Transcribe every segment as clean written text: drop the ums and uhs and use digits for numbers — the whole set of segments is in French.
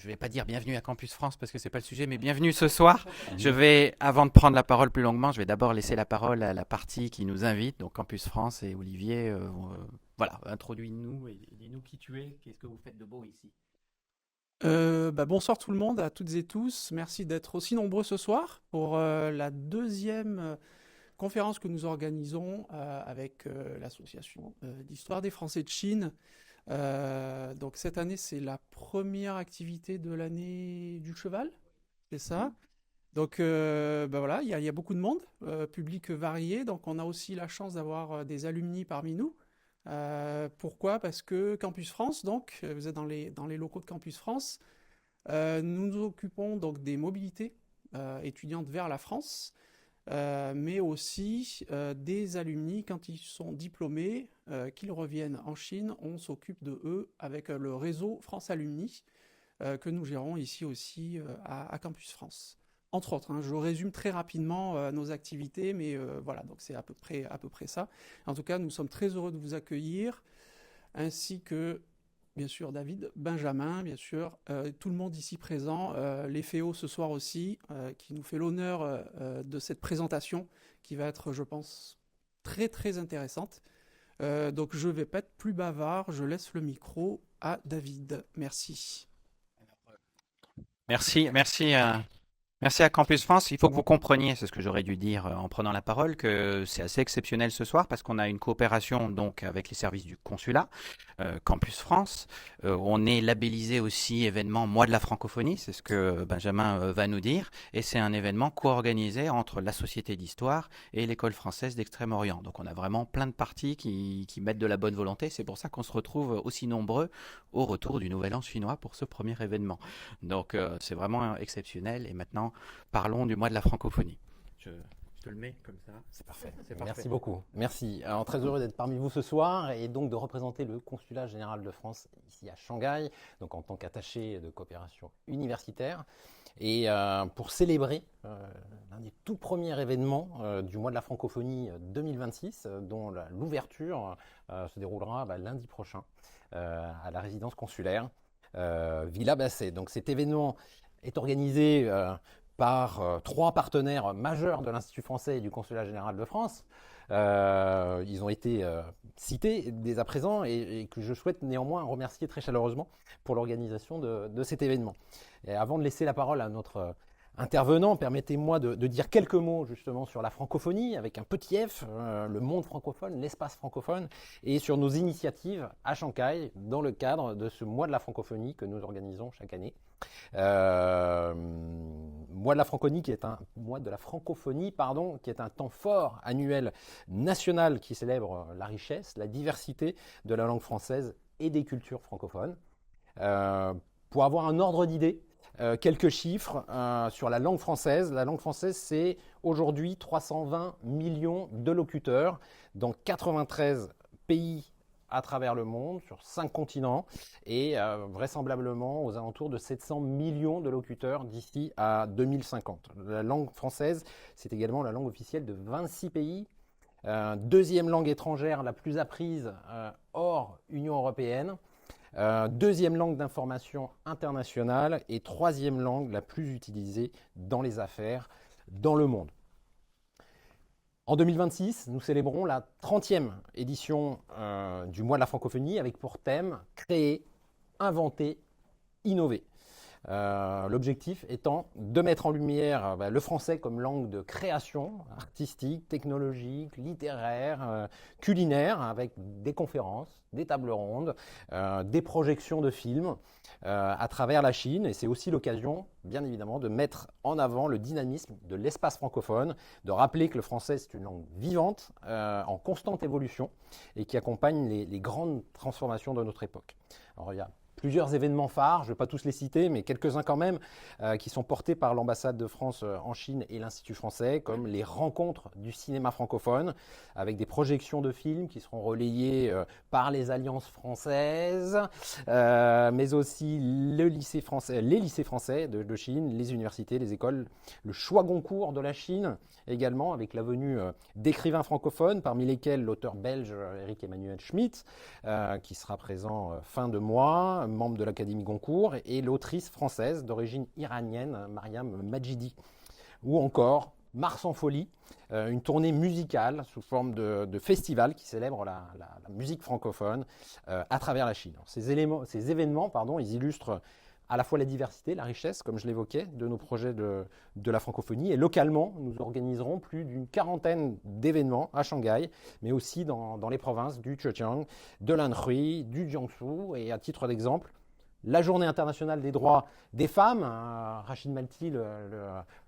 je vais pas dire bienvenue à Campus France parce que c'est pas le sujet, mais bienvenue ce soir. Je vais, avant de prendre la parole plus longuement, je vais d'abord laisser la parole à la partie qui nous invite, donc Campus France et Olivier. Voilà, introduis-nous et dis-nous qui tu es, qu'est-ce que vous faites de beau ici. Bonsoir tout le monde, à toutes et tous. Merci d'être aussi nombreux ce soir pour la deuxième conférence que nous organisons avec l'association d'histoire des Français de Chine. Donc cette année, c'est la première activité de l'année du cheval, c'est ça. Donc voilà, il y a beaucoup de monde, public varié. Donc on a aussi la chance d'avoir des alumni parmi nous. Pourquoi? Parce que Campus France, donc, vous êtes dans les locaux de Campus France. Nous nous occupons donc des mobilités étudiantes vers la France, mais aussi des alumni quand ils sont diplômés, qu'ils reviennent en Chine, on s'occupe de eux avec le réseau France Alumni que nous gérons ici aussi à Campus France. Entre autres, hein, je résume très rapidement nos activités, mais voilà, donc c'est à peu près ça. En tout cas, nous sommes très heureux de vous accueillir, ainsi que bien sûr David, Benjamin, bien sûr, tout le monde ici présent, les Féos ce soir aussi, qui nous fait l'honneur de cette présentation qui va être, je pense, très très intéressante. Donc je vais pas être plus bavard, je laisse le micro à David. Merci. Merci, merci. Merci à Campus France. Il faut que vous compreniez, c'est ce que j'aurais dû dire en prenant la parole, que c'est assez exceptionnel ce soir parce qu'on a une coopération donc avec les services du consulat, Campus France. On est labellisé aussi événement Mois de la francophonie, c'est ce que Benjamin va nous dire. Et c'est un événement co-organisé entre la Société d'Histoire et l'École française d'Extrême-Orient. Donc on a vraiment plein de parties qui mettent de la bonne volonté. C'est pour ça qu'on se retrouve aussi nombreux au retour du Nouvel An chinois pour ce premier événement. Donc c'est vraiment exceptionnel. Et maintenant, parlons du mois de la francophonie. Je te le mets comme ça. C'est parfait. C'est parfait. Merci beaucoup. Merci. Alors, très heureux d'être parmi vous ce soir et donc de représenter le Consulat général de France ici à Shanghai, donc en tant qu'attaché de coopération universitaire. Et pour célébrer l'un des tout premiers événements du mois de la francophonie 2026, dont l'ouverture se déroulera lundi prochain à la résidence consulaire Villa Basset. Donc cet événement est organisé par trois partenaires majeurs de l'Institut français et du Consulat général de France. Ils ont été cités dès à présent et que je souhaite néanmoins remercier très chaleureusement pour l'organisation de cet événement. Et avant de laisser la parole à notre intervenant, permettez-moi de dire quelques mots justement sur la francophonie avec un petit F, le monde francophone, l'espace francophone, et sur nos initiatives à Shanghai dans le cadre de ce mois de la francophonie que nous organisons chaque année. Mois de la francophonie qui est un mois de la francophonie, pardon, qui est un temps fort annuel national qui célèbre la richesse, la diversité de la langue française et des cultures francophones. Pour avoir un ordre d'idée, quelques chiffres sur la langue française. La langue française, c'est aujourd'hui 320 millions de locuteurs dans 93 pays à travers le monde, sur 5 continents, et vraisemblablement aux alentours de 700 millions de locuteurs d'ici à 2050. La langue française, c'est également la langue officielle de 26 pays. Deuxième langue étrangère la plus apprise hors Union européenne. Deuxième langue d'information internationale et troisième langue la plus utilisée dans les affaires dans le monde. En 2026, nous célébrons la 30e édition du mois de la francophonie avec pour thème « Créer, inventer, innover ». L'objectif étant de mettre en lumière le français comme langue de création artistique, technologique, littéraire, culinaire, avec des conférences, des tables rondes, des projections de films à travers la Chine. Et c'est aussi l'occasion, bien évidemment, de mettre en avant le dynamisme de l'espace francophone, de rappeler que le français, c'est une langue vivante, en constante évolution, et qui accompagne les grandes transformations de notre époque. Alors, il y a plusieurs événements phares, je ne vais pas tous les citer, mais quelques-uns quand même, qui sont portés par l'ambassade de France en Chine et l'Institut français, comme les rencontres du cinéma francophone, avec des projections de films qui seront relayées par les alliances françaises, mais aussi les lycées français de Chine, les universités, les écoles, le choix Goncourt de la Chine également, avec la venue d'écrivains francophones, parmi lesquels l'auteur belge Éric Emmanuel Schmitt, qui sera présent fin de mois, Issa, membre de l'Académie Goncourt, et l'autrice française d'origine iranienne, Mariam Majidi. Ou encore Mars en folie, une tournée musicale sous forme de festival qui célèbre la musique francophone à travers la Chine. Alors, ces événements, ils illustrent à la fois la diversité, la richesse, comme je l'évoquais, de nos projets de la francophonie. Et localement, nous organiserons plus d'une quarantaine d'événements à Shanghai, mais aussi dans les provinces du Zhejiang, de l'Anhui, du Jiangsu. Et à titre d'exemple, la Journée internationale des droits des femmes, Rachid Malti,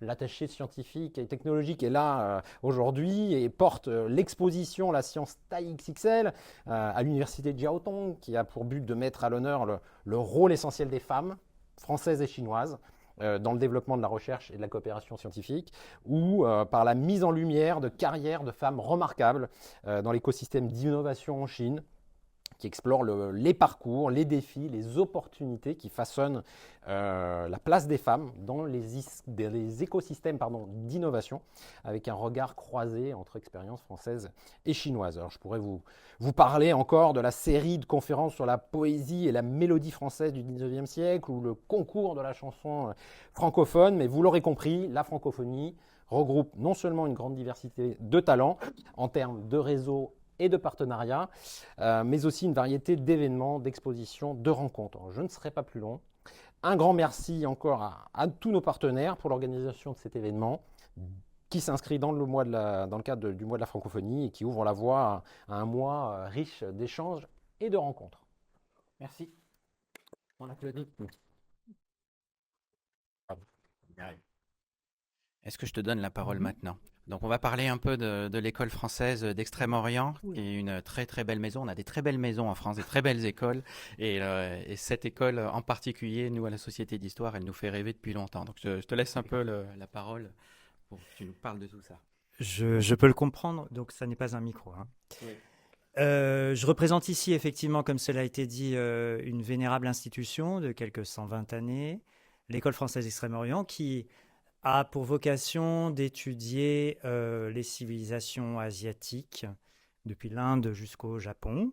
l'attaché scientifique et technologique, est là aujourd'hui et porte l'exposition La science taille XXL à l'université de Jiaotong, qui a pour but de mettre à l'honneur le rôle essentiel des femmes françaises et chinoises dans le développement de la recherche et de la coopération scientifique, ou par la mise en lumière de carrières de femmes remarquables dans l'écosystème d'innovation en Chine, qui explore les parcours, les défis, les opportunités qui façonnent la place des femmes dans les écosystèmes d'innovation, avec un regard croisé entre expériences françaises et chinoises. Alors, je pourrais vous parler encore de la série de conférences sur la poésie et la mélodie française du 19e siècle, ou le concours de la chanson francophone, mais vous l'aurez compris, la francophonie regroupe non seulement une grande diversité de talents en termes de réseau et de partenariats, mais aussi une variété d'événements, d'expositions, de rencontres. Alors, je ne serai pas plus long. Un grand merci encore à tous nos partenaires pour l'organisation de cet événement qui s'inscrit dans le cadre du mois de la francophonie et qui ouvre la voie à un mois riche d'échanges et de rencontres. Merci. On applaudit. Est-ce que je te donne la parole maintenant? Donc, on va parler un peu de l'école française d'Extrême-Orient, qui est une très très belle maison. On a des très belles maisons en France, des très belles écoles. Et cette école en particulier, nous, à la Société d'Histoire, elle nous fait rêver depuis longtemps. Donc, je te laisse un peu la parole pour que tu nous parles de tout ça. Je peux le comprendre, donc ça n'est pas un micro. Hein. Oui. Je représente ici, effectivement, comme cela a été dit, une vénérable institution de quelques 120 années, l'école française d'Extrême-Orient, qui a pour vocation d'étudier les civilisations asiatiques, depuis l'Inde jusqu'au Japon,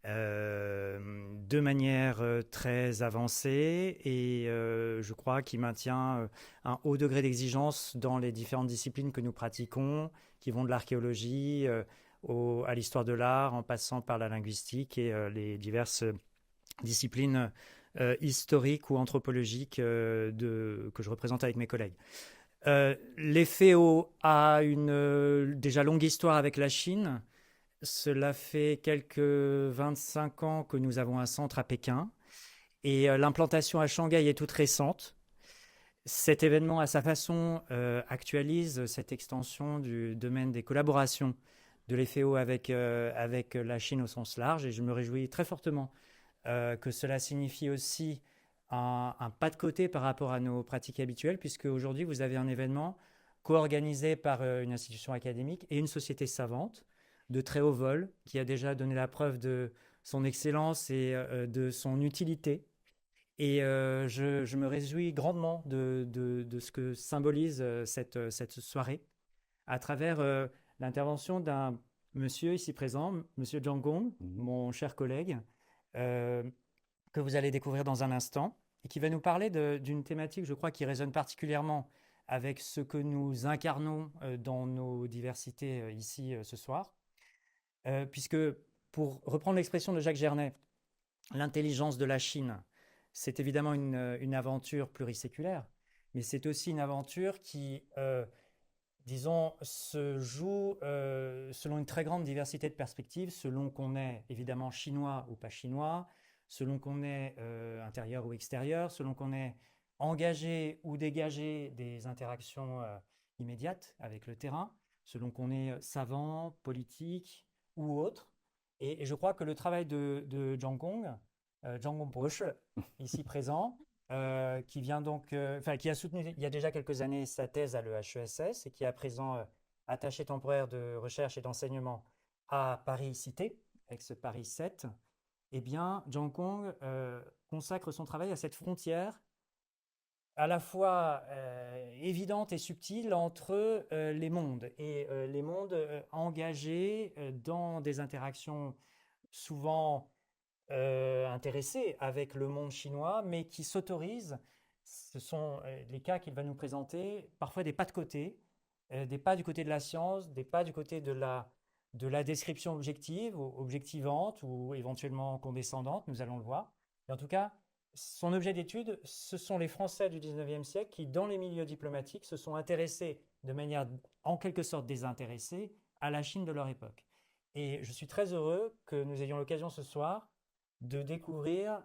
de manière très avancée, et je crois qu'il maintient un haut degré d'exigence dans les différentes disciplines que nous pratiquons, qui vont de l'archéologie à l'histoire de l'art, en passant par la linguistique et les diverses disciplines historiques ou anthropologiques que je représente avec mes collègues. L'EFEO a une déjà longue histoire avec la Chine. Cela fait quelques 25 ans que nous avons un centre à Pékin et l'implantation à Shanghai est toute récente. Cet événement, à sa façon, actualise cette extension du domaine des collaborations de l'EFEO avec la Chine au sens large, et je me réjouis très fortement que cela signifie aussi un pas de côté par rapport à nos pratiques habituelles, puisque aujourd'hui vous avez un événement co-organisé par une institution académique et une société savante de très haut vol, qui a déjà donné la preuve de son excellence et de son utilité. Et je me réjouis grandement de ce que symbolise cette soirée, à travers l'intervention d'un monsieur ici présent, monsieur Zhang Gong, mon cher collègue, que vous allez découvrir dans un instant, et qui va nous parler d'une thématique, je crois, qui résonne particulièrement avec ce que nous incarnons dans nos diversités ici ce soir. Puisque, pour reprendre l'expression de Jacques Gernet, l'intelligence de la Chine, c'est évidemment une aventure pluriséculaire, mais c'est aussi une aventure qui, disons, se joue selon une très grande diversité de perspectives, selon qu'on est évidemment chinois ou pas chinois, selon qu'on est intérieur ou extérieur, selon qu'on est engagé ou dégagé des interactions immédiates avec le terrain, selon qu'on est savant, politique ou autre. Et je crois que le travail de Zhang Gong Bush, ici présent, qui vient donc, qui a soutenu il y a déjà quelques années sa thèse à l'EHESS et qui est à présent attaché temporaire de recherche et d'enseignement à Paris Cité, ex-Paris 7, eh bien, Zhang Gong consacre son travail à cette frontière à la fois évidente et subtile entre les mondes, et les mondes engagés dans des interactions souvent intéressés avec le monde chinois, mais qui s'autorisent, ce sont les cas qu'il va nous présenter, parfois des pas de côté, des pas du côté de la science, des pas du côté de la description objective, ou objectivante, ou éventuellement condescendante, nous allons le voir. Et en tout cas, son objet d'étude, ce sont les Français du 19e siècle qui, dans les milieux diplomatiques, se sont intéressés de manière en quelque sorte désintéressée à la Chine de leur époque. Et je suis très heureux que nous ayons l'occasion ce soir de découvrir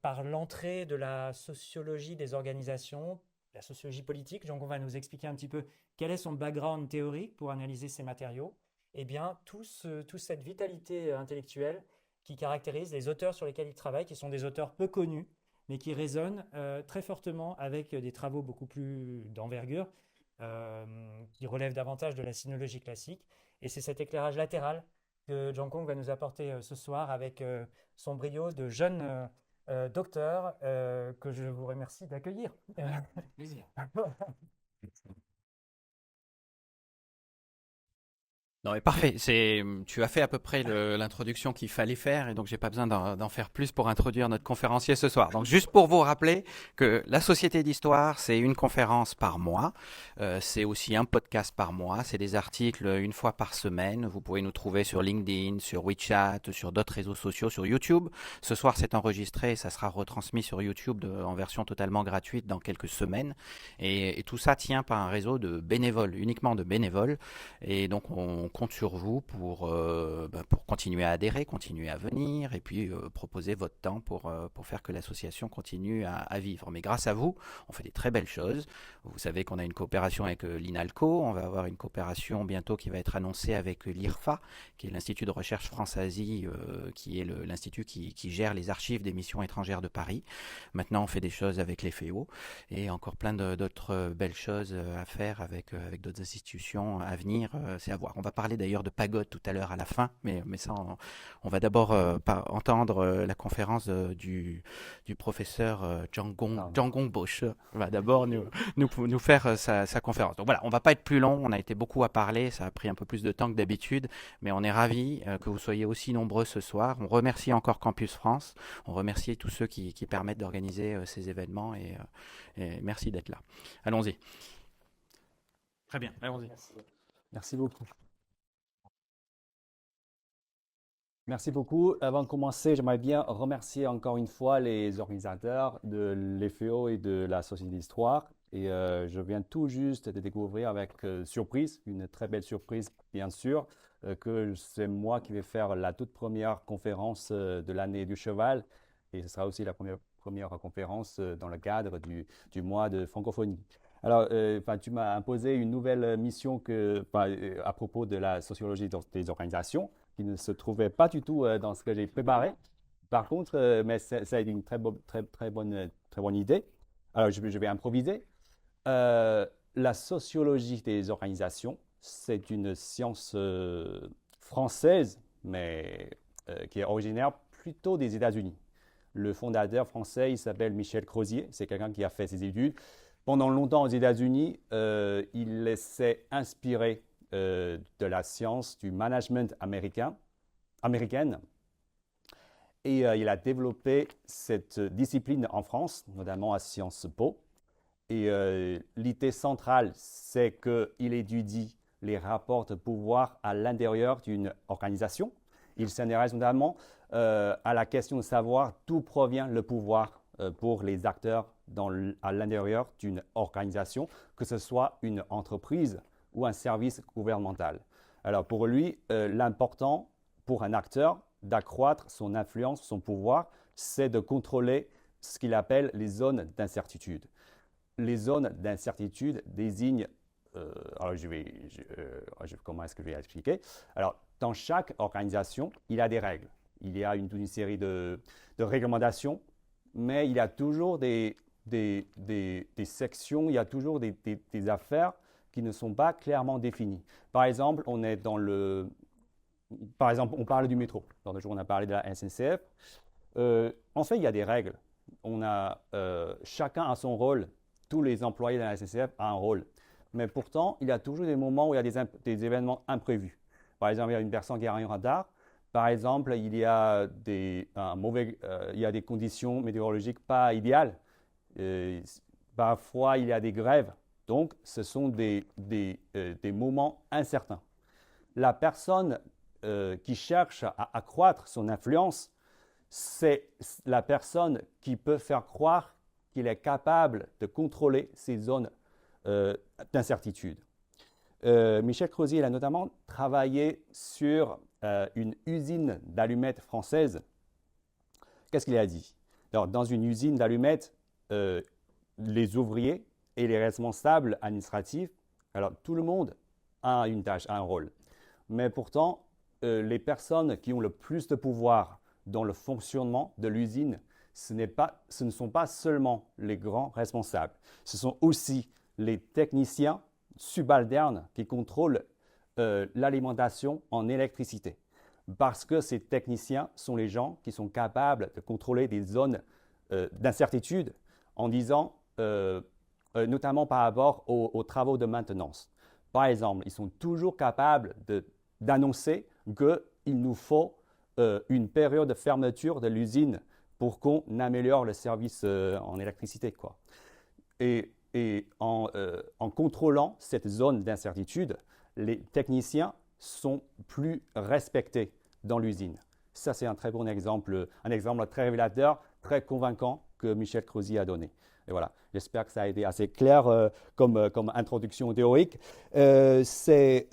par l'entrée de la sociologie des organisations, la sociologie politique, donc on va nous expliquer un petit peu quel est son background théorique pour analyser ces matériaux, et bien toute cette vitalité intellectuelle qui caractérise les auteurs sur lesquels il travaille, qui sont des auteurs peu connus, mais qui résonnent très fortement avec des travaux beaucoup plus d'envergure, qui relèvent davantage de la sinologie classique. Et c'est cet éclairage latéral que Zhang Kong va nous apporter ce soir avec son brio de jeune docteur que je vous remercie d'accueillir. Plaisir. Non, mais parfait. Tu as fait à peu près l'introduction qu'il fallait faire et donc j'ai pas besoin d'en faire plus pour introduire notre conférencier ce soir. Donc juste pour vous rappeler que la Société d'Histoire, c'est une conférence par mois. C'est aussi un podcast par mois. C'est des articles une fois par semaine. Vous pouvez nous trouver sur LinkedIn, sur WeChat, sur d'autres réseaux sociaux, sur YouTube. Ce soir, c'est enregistré et ça sera retransmis sur YouTube en version totalement gratuite dans quelques semaines. Et tout ça tient par un réseau de bénévoles, uniquement de bénévoles. Et donc, on compte sur vous pour continuer à adhérer, continuer à venir et puis proposer votre temps pour faire que l'association continue à vivre. Mais grâce à vous, on fait des très belles choses. Vous savez qu'on a une coopération avec l'INALCO, on va avoir une coopération bientôt qui va être annoncée avec l'IRFA, qui est l'Institut de recherche France-Asie, qui est l'institut qui gère les archives des missions étrangères de Paris. Maintenant, on fait des choses avec les FEO et encore plein d'autres belles choses à faire avec d'autres institutions à venir. C'est à voir. On va parler d'ailleurs de pagode tout à l'heure à la fin, mais ça, on va d'abord entendre la conférence du professeur Zhang Gongbo. Va d'abord nous faire sa conférence. Donc voilà, on va pas être plus long, on a été beaucoup à parler, ça a pris un peu plus de temps que d'habitude, mais on est ravis que vous soyez aussi nombreux ce soir. On remercie encore Campus France, on remercie tous ceux qui permettent d'organiser ces événements et merci d'être là. Allons-y. Très bien, allons-y. Merci beaucoup. Merci beaucoup. Avant de commencer, j'aimerais bien remercier encore une fois les organisateurs de l'EFEO et de la Société d'Histoire. Et je viens tout juste de découvrir avec surprise, une très belle surprise bien sûr, que c'est moi qui vais faire la toute première conférence de l'année du cheval. Et ce sera aussi la première conférence dans le cadre du mois de francophonie. Alors, tu m'as imposé une nouvelle mission à propos de la sociologie des organisations, qui ne se trouvait pas du tout dans ce que j'ai préparé. Par contre, mais ça a été une très bonne idée. Alors, je vais improviser. La sociologie des organisations, c'est une science française, mais qui est originaire plutôt des États-Unis. Le fondateur français, il s'appelle Michel Crozier. C'est quelqu'un qui a fait ses études pendant longtemps aux États-Unis. Il s'est inspiré de la science du management américaine. Et il a développé cette discipline en France, notamment à Sciences Po. Et l'idée centrale, c'est qu'il étudie les rapports de pouvoir à l'intérieur d'une organisation. Il s'intéresse notamment à la question de savoir d'où provient le pouvoir pour les acteurs à l'intérieur d'une organisation, que ce soit une entreprise ou un service gouvernemental. Alors pour lui, l'important pour un acteur d'accroître son influence, son pouvoir, c'est de contrôler ce qu'il appelle les zones d'incertitude. Les zones d'incertitude désignent, alors comment est-ce que je vais expliquer? Alors dans chaque organisation, il y a des règles. Il y a une série de réglementations, mais il y a toujours des sections, il y a toujours des affaires qui ne sont pas clairement définies. Par exemple, on parle du métro. Dans le jour, on a parlé de la SNCF. En fait, il y a des règles. Chacun a son rôle. Tous les employés de la SNCF ont un rôle. Mais pourtant, il y a toujours des moments où il y a des événements imprévus. Par exemple, il y a une personne qui arrive en retard. Par exemple, il y a il y a des conditions météorologiques pas idéales. Parfois, il y a des grèves. Donc, ce sont des moments incertains. La personne qui cherche à accroître son influence, c'est la personne qui peut faire croire qu'il est capable de contrôler ces zones d'incertitude. Michel Crozier il a notamment travaillé sur une usine d'allumettes française. Qu'est-ce qu'il a dit? Alors, dans une usine d'allumettes, les ouvriers et les responsables administratifs, alors tout le monde a une tâche, a un rôle. Mais pourtant, les personnes qui ont le plus de pouvoir dans le fonctionnement de l'usine, ce ne sont pas seulement les grands responsables, ce sont aussi les techniciens subalternes qui contrôlent l'alimentation en électricité. Parce que ces techniciens sont les gens qui sont capables de contrôler des zones d'incertitude en disant, notamment par rapport aux travaux de maintenance. Par exemple, ils sont toujours capables d'annoncer qu'il nous faut une période de fermeture de l'usine pour qu'on améliore le service en électricité, quoi. Et en contrôlant cette zone d'incertitude, les techniciens sont plus respectés dans l'usine. Ça, c'est un très bon exemple, un exemple très révélateur, très convaincant que Michel Crozier a donné. Et voilà, j'espère que ça a été assez clair comme introduction théorique. C'est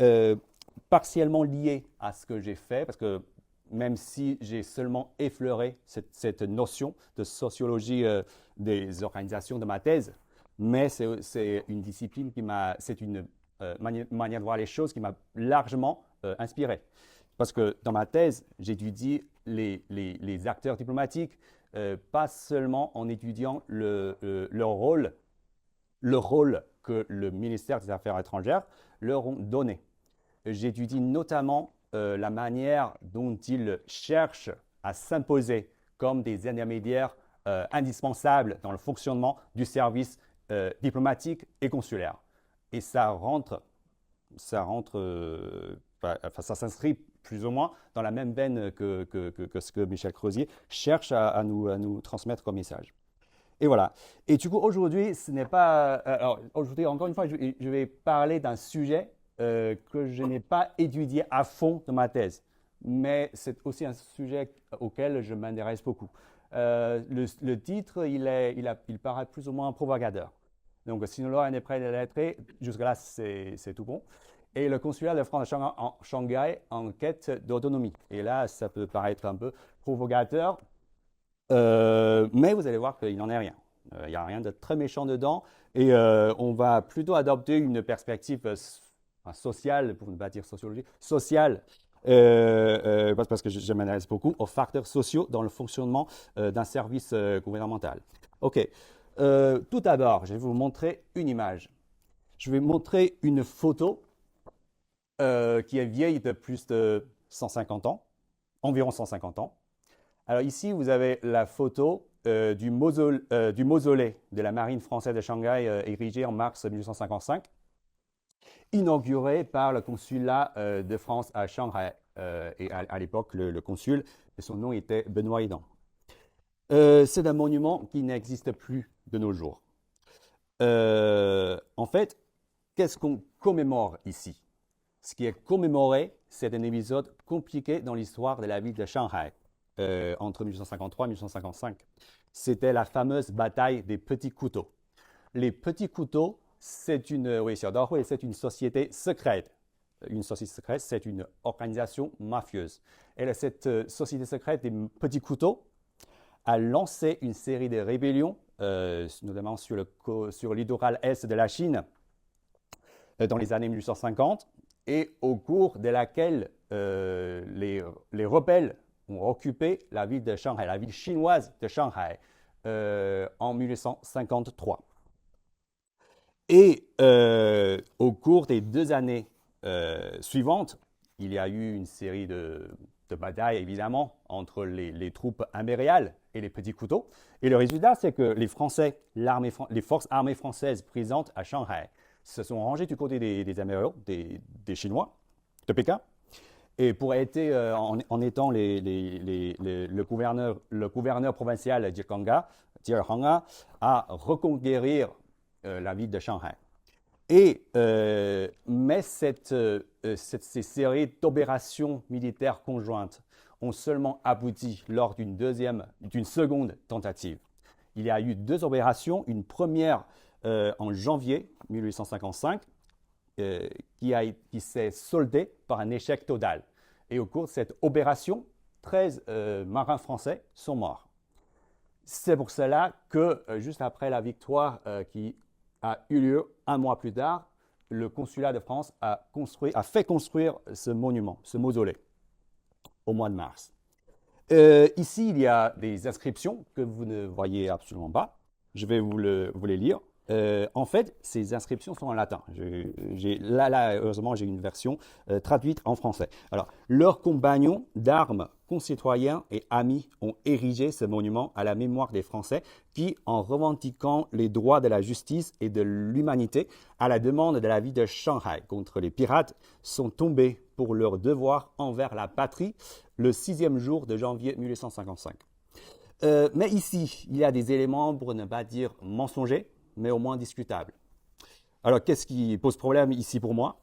partiellement lié à ce que j'ai fait, parce que même si j'ai seulement effleuré cette notion de sociologie des organisations de ma thèse, mais c'est une discipline c'est une manière de voir les choses qui m'a largement inspiré. Parce que dans ma thèse, j'étudie les acteurs diplomatiques, pas seulement en étudiant leur rôle que le ministère des Affaires étrangères leur ont donné. J'étudie notamment la manière dont ils cherchent à s'imposer comme des intermédiaires indispensables dans le fonctionnement du service diplomatique et consulaire. Et ça s'inscrit plus ou moins dans la même veine que ce que Michel Crozier cherche à nous transmettre comme message. Et voilà. Et du coup, aujourd'hui, ce n'est pas... alors, aujourd'hui, encore une fois, je vais parler d'un sujet que je n'ai pas étudié à fond dans ma thèse. Mais c'est aussi un sujet auquel je m'intéresse beaucoup. Le titre, il paraît plus ou moins provocateur. Donc, Sinaloa n'est prêt de l'être, jusque-là, c'est tout bon. Et le consulat de France à Shanghai en quête d'autonomie. Et là, ça peut paraître un peu provocateur, mais vous allez voir qu'il n'en est rien. Il n'y a rien de très méchant dedans. Et on va plutôt adopter une perspective sociale, pour ne pas dire sociologie, sociale, parce que je m'intéresse beaucoup aux facteurs sociaux dans le fonctionnement d'un service gouvernemental. OK. Tout d'abord, je vais vous montrer une image. Je vais montrer une photo qui est vieille de plus de 150 ans, environ 150 ans. Alors ici, vous avez la photo du mausolée de la marine française de Shanghai érigé en mars 1855, inauguré par le consulat de France à Shanghai. Et à l'époque, le consul, son nom était Benoît Hédan. C'est un monument qui n'existe plus de nos jours. En fait, qu'est-ce qu'on commémore ici? Ce qui est commémoré, c'est un épisode compliqué dans l'histoire de la ville de Shanghai, entre 1853 et 1855. C'était la fameuse bataille des petits couteaux. Les petits couteaux, c'est une société secrète. Une société secrète, c'est une organisation mafieuse. Et cette société secrète des petits couteaux a lancé une série de rébellions, notamment sur le littoral est de la Chine, dans les années 1850, et au cours de laquelle les rebelles ont occupé la ville de Shanghai, la ville chinoise de Shanghai, en 1853. Et au cours des 2 années suivantes, il y a eu une série de batailles, évidemment, entre les troupes impériales et les petits couteaux. Et le résultat, c'est que les Français, les forces armées françaises présentes à Shanghai, se sont rangés du côté des Amérindiens, des Chinois, de Pékin. Et pour aider en étant le gouverneur provincial Jia Hong'a à reconquérir la ville de Shanghai. Mais ces séries d'opérations militaires conjointes ont seulement abouti lors d'une seconde tentative. Il y a eu 2 opérations, une première en janvier 1855 qui s'est soldée par un échec total. Et au cours de cette opération, 13 marins français sont morts. C'est pour cela que juste après la victoire qui a eu lieu un mois plus tard, le consulat de France a fait construire ce monument, ce mausolée, au mois de mars. Ici, il y a des inscriptions que vous ne voyez absolument pas. Je vais vous les lire. En fait, ces inscriptions sont en latin. Là, heureusement, j'ai une version traduite en français. Alors, leurs compagnons d'armes, concitoyens et amis ont érigé ce monument à la mémoire des Français qui, en revendiquant les droits de la justice et de l'humanité, à la demande de la ville de Shanghai contre les pirates, sont tombés pour leur devoir envers la patrie le 6e jour de janvier 1855. Mais ici, il y a des éléments, pour ne pas dire mensongers, mais au moins discutables. Alors, qu'est-ce qui pose problème ici pour moi?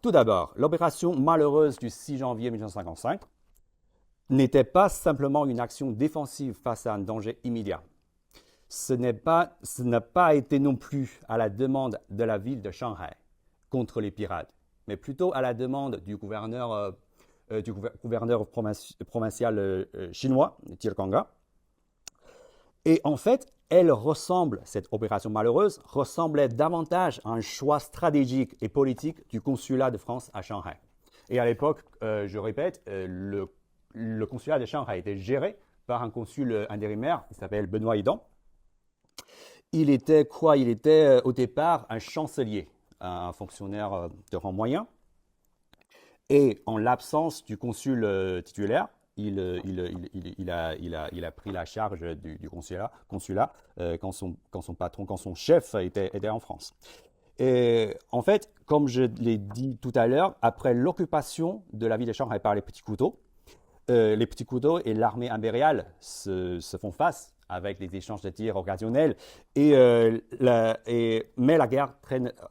Tout d'abord, l'opération malheureuse du 6 janvier 1855 n'était pas simplement une action défensive face à un danger immédiat. Ce n'a pas été non plus à la demande de la ville de Shanghai contre les pirates, mais plutôt à la demande du gouverneur provincial chinois, Jia Hong'a. Et en fait, cette opération malheureuse ressemblait davantage à un choix stratégique et politique du consulat de France à Shanghai. Et à l'époque, je répète, le consulat de Shanghai était géré par un consul intérimaire qui s'appelle Benoît Hédan. Il était au départ un chancelier, un fonctionnaire de rang moyen. Et en l'absence du consul titulaire, il a pris la charge du consulat quand son chef était en France. Et en fait, comme je l'ai dit tout à l'heure, après l'occupation de la ville de Shanghai par les petits couteaux et l'armée impériale se font face avec des échanges de tirs occasionnels, mais la guerre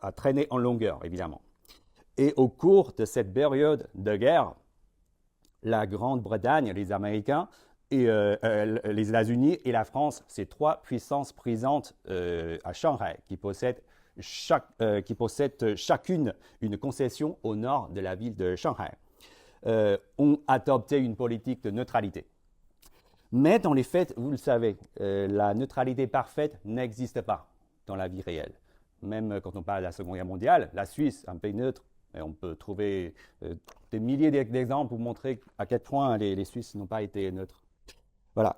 a traîné en longueur, évidemment. Et au cours de cette période de guerre, la Grande-Bretagne, les Américains, et les États-Unis et la France, ces 3 puissances présentes à Shanghai, qui possèdent chacune une concession au nord de la ville de Shanghai, ont adopté une politique de neutralité. Mais dans les faits, vous le savez, la neutralité parfaite n'existe pas dans la vie réelle. Même quand on parle de la Seconde Guerre mondiale, la Suisse, un pays neutre, et on peut trouver des milliers d'exemples pour montrer à quel point les Suisses n'ont pas été neutres. Voilà.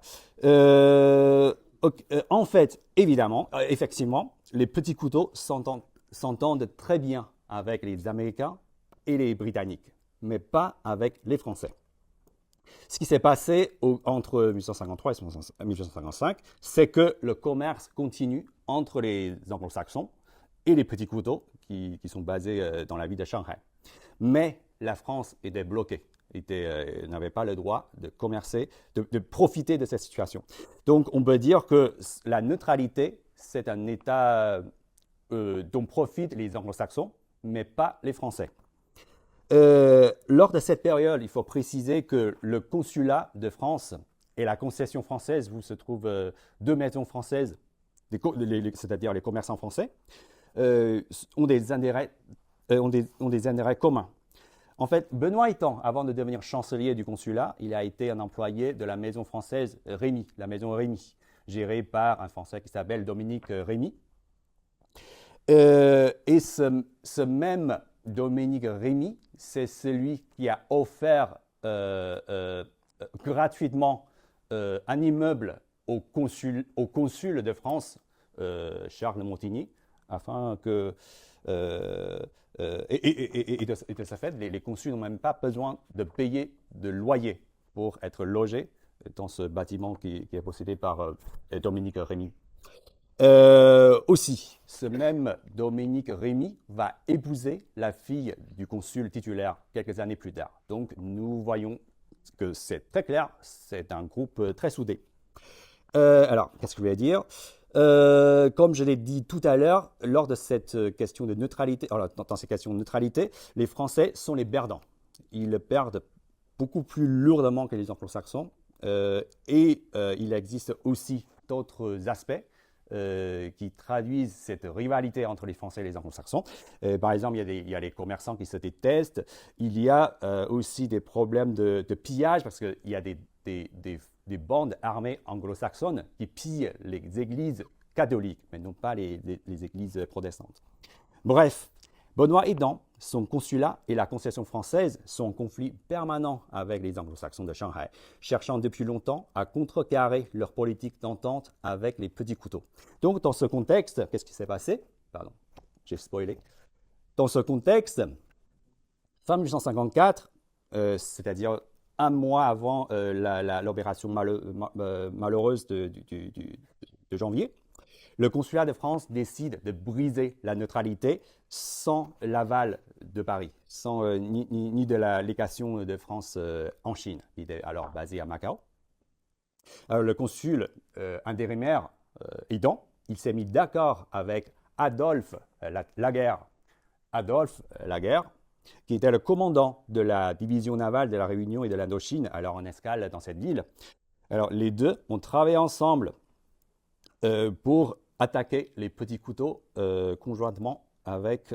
En fait, effectivement, les petits couteaux s'entendent très bien avec les Américains et les Britanniques, mais pas avec les Français. Ce qui s'est passé entre 1853 et 1855, c'est que le commerce continue entre les Anglo-Saxons et les petits couteaux qui sont basés dans la ville de Shanghai. Mais la France était bloquée, n'avait pas le droit de commercer, de profiter de cette situation. Donc on peut dire que la neutralité, c'est un état dont profitent les Anglo-Saxons, mais pas les Français. Lors de cette période, il faut préciser que le consulat de France et la concession française, où se trouvent 2 maisons françaises, c'est-à-dire les commerçants français, ont des intérêts communs. En fait, Benoît Hédan, avant de devenir chancelier du consulat, il a été un employé de la maison française Rémy, la maison Rémy, gérée par un Français qui s'appelle Dominique Rémy. Et ce même Dominique Rémy, c'est celui qui a offert gratuitement un immeuble au consul de France, Charles de Montigny, afin que... et de ce fait, les consuls n'ont même pas besoin de payer de loyer pour être logés dans ce bâtiment qui est possédé par Dominique Rémy. Aussi, ce même Dominique Rémy va épouser la fille du consul titulaire quelques années plus tard. Donc, nous voyons que c'est très clair, c'est un groupe très soudé. Alors, qu'est-ce que je voulais dire? Comme je l'ai dit tout à l'heure, lors de cette question de neutralité, alors, dans ces questions de neutralité, les Français sont les perdants. Ils perdent beaucoup plus lourdement que les anglo-saxons. Il existe aussi d'autres aspects qui traduisent cette rivalité entre les Français et les anglo-saxons. Par exemple, il y a les commerçants qui se détestent. Il y a aussi des problèmes de pillage parce qu'il y a des bandes armées anglo-saxonnes qui pillent les églises catholiques, mais non pas les églises protestantes. Bref, Benoît aidant, son consulat et la concession française sont en conflit permanent avec les anglo-saxons de Shanghai, cherchant depuis longtemps à contrecarrer leur politique d'entente avec les petits couteaux. Donc, dans ce contexte, qu'est-ce qui s'est passé? Pardon, j'ai spoilé. Dans ce contexte, fin 1854, c'est-à-dire un mois avant l'opération malheureuse de janvier, le consulat de France décide de briser la neutralité sans l'aval de Paris, sans ni de la légation de France en Chine, qui était alors basée à Macao. Alors, le consul intérimaire aidant, il s'est mis d'accord avec Adolphe Laguerre, qui était le commandant de la division navale de la Réunion et de l'Indochine, alors en escale dans cette ville. Alors, les deux ont travaillé ensemble pour attaquer les petits couteaux conjointement avec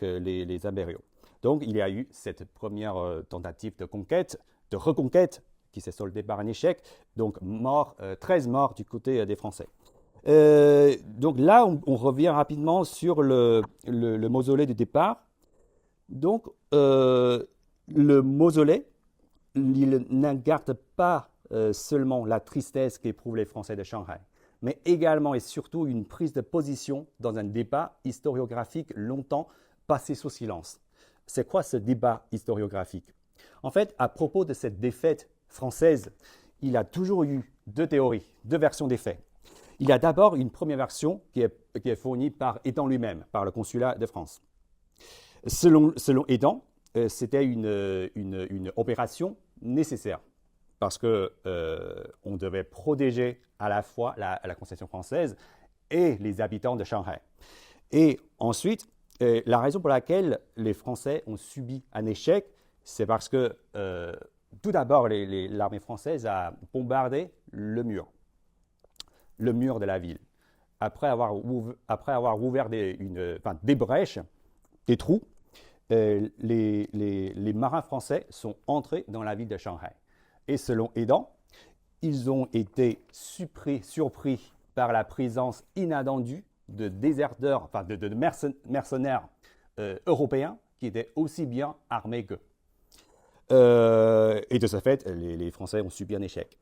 les impériaux. Donc, il y a eu cette première tentative de reconquête, qui s'est soldée par un échec. Donc, 13 morts du côté des Français. Donc là, on revient rapidement sur le mausolée du départ. Donc, le mausolée, il n'incarne pas seulement la tristesse qu'éprouvent les Français de Shanghai, mais également et surtout une prise de position dans un débat historiographique longtemps passé sous silence. C'est quoi ce débat historiographique? En fait, à propos de cette défaite française, il a toujours eu deux théories, deux versions des faits. Il y a d'abord une première version qui est fournie par Édant lui-même, par le consulat de France. Selon Édant, c'était une opération nécessaire parce qu'on devait protéger à la fois la concession française et les habitants de Shanghai. Et ensuite, la raison pour laquelle les Français ont subi un échec, c'est parce que tout d'abord, l'armée française a bombardé le mur de la ville. Après avoir ouvert des brèches, des trous, les marins français sont entrés dans la ville de Shanghai. Et selon Édant, ils ont été surpris par la présence inattendue de déserteurs, de mercenaires européens qui étaient aussi bien armés qu'eux. Et de ce fait, les Français ont subi un échec.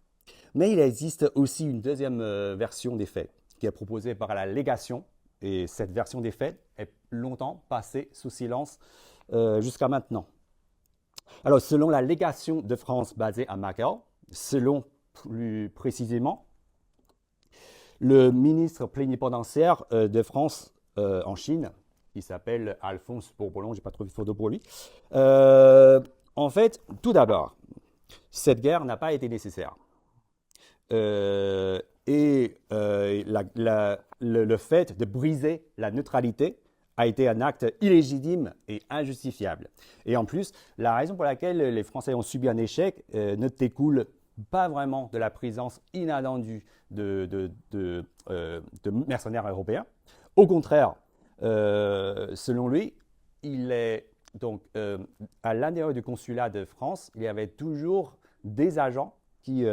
Mais il existe aussi une deuxième version des faits qui est proposée par la légation. Et cette version des faits est longtemps passée sous silence jusqu'à maintenant. Alors, selon la légation de France basée à Macao, selon plus précisément le ministre plénipotentiaire de France en Chine, qui s'appelle Alphonse Bourbon, je n'ai pas trouvé de photo pour lui. En fait, tout d'abord, cette guerre n'a pas été nécessaire. Le fait de briser la neutralité a été un acte illégitime et injustifiable. Et en plus, la raison pour laquelle les Français ont subi un échec ne découle pas vraiment de la présence inattendue de mercenaires européens. Au contraire, selon lui, donc, à l'intérieur du consulat de France, il y avait toujours des agents qui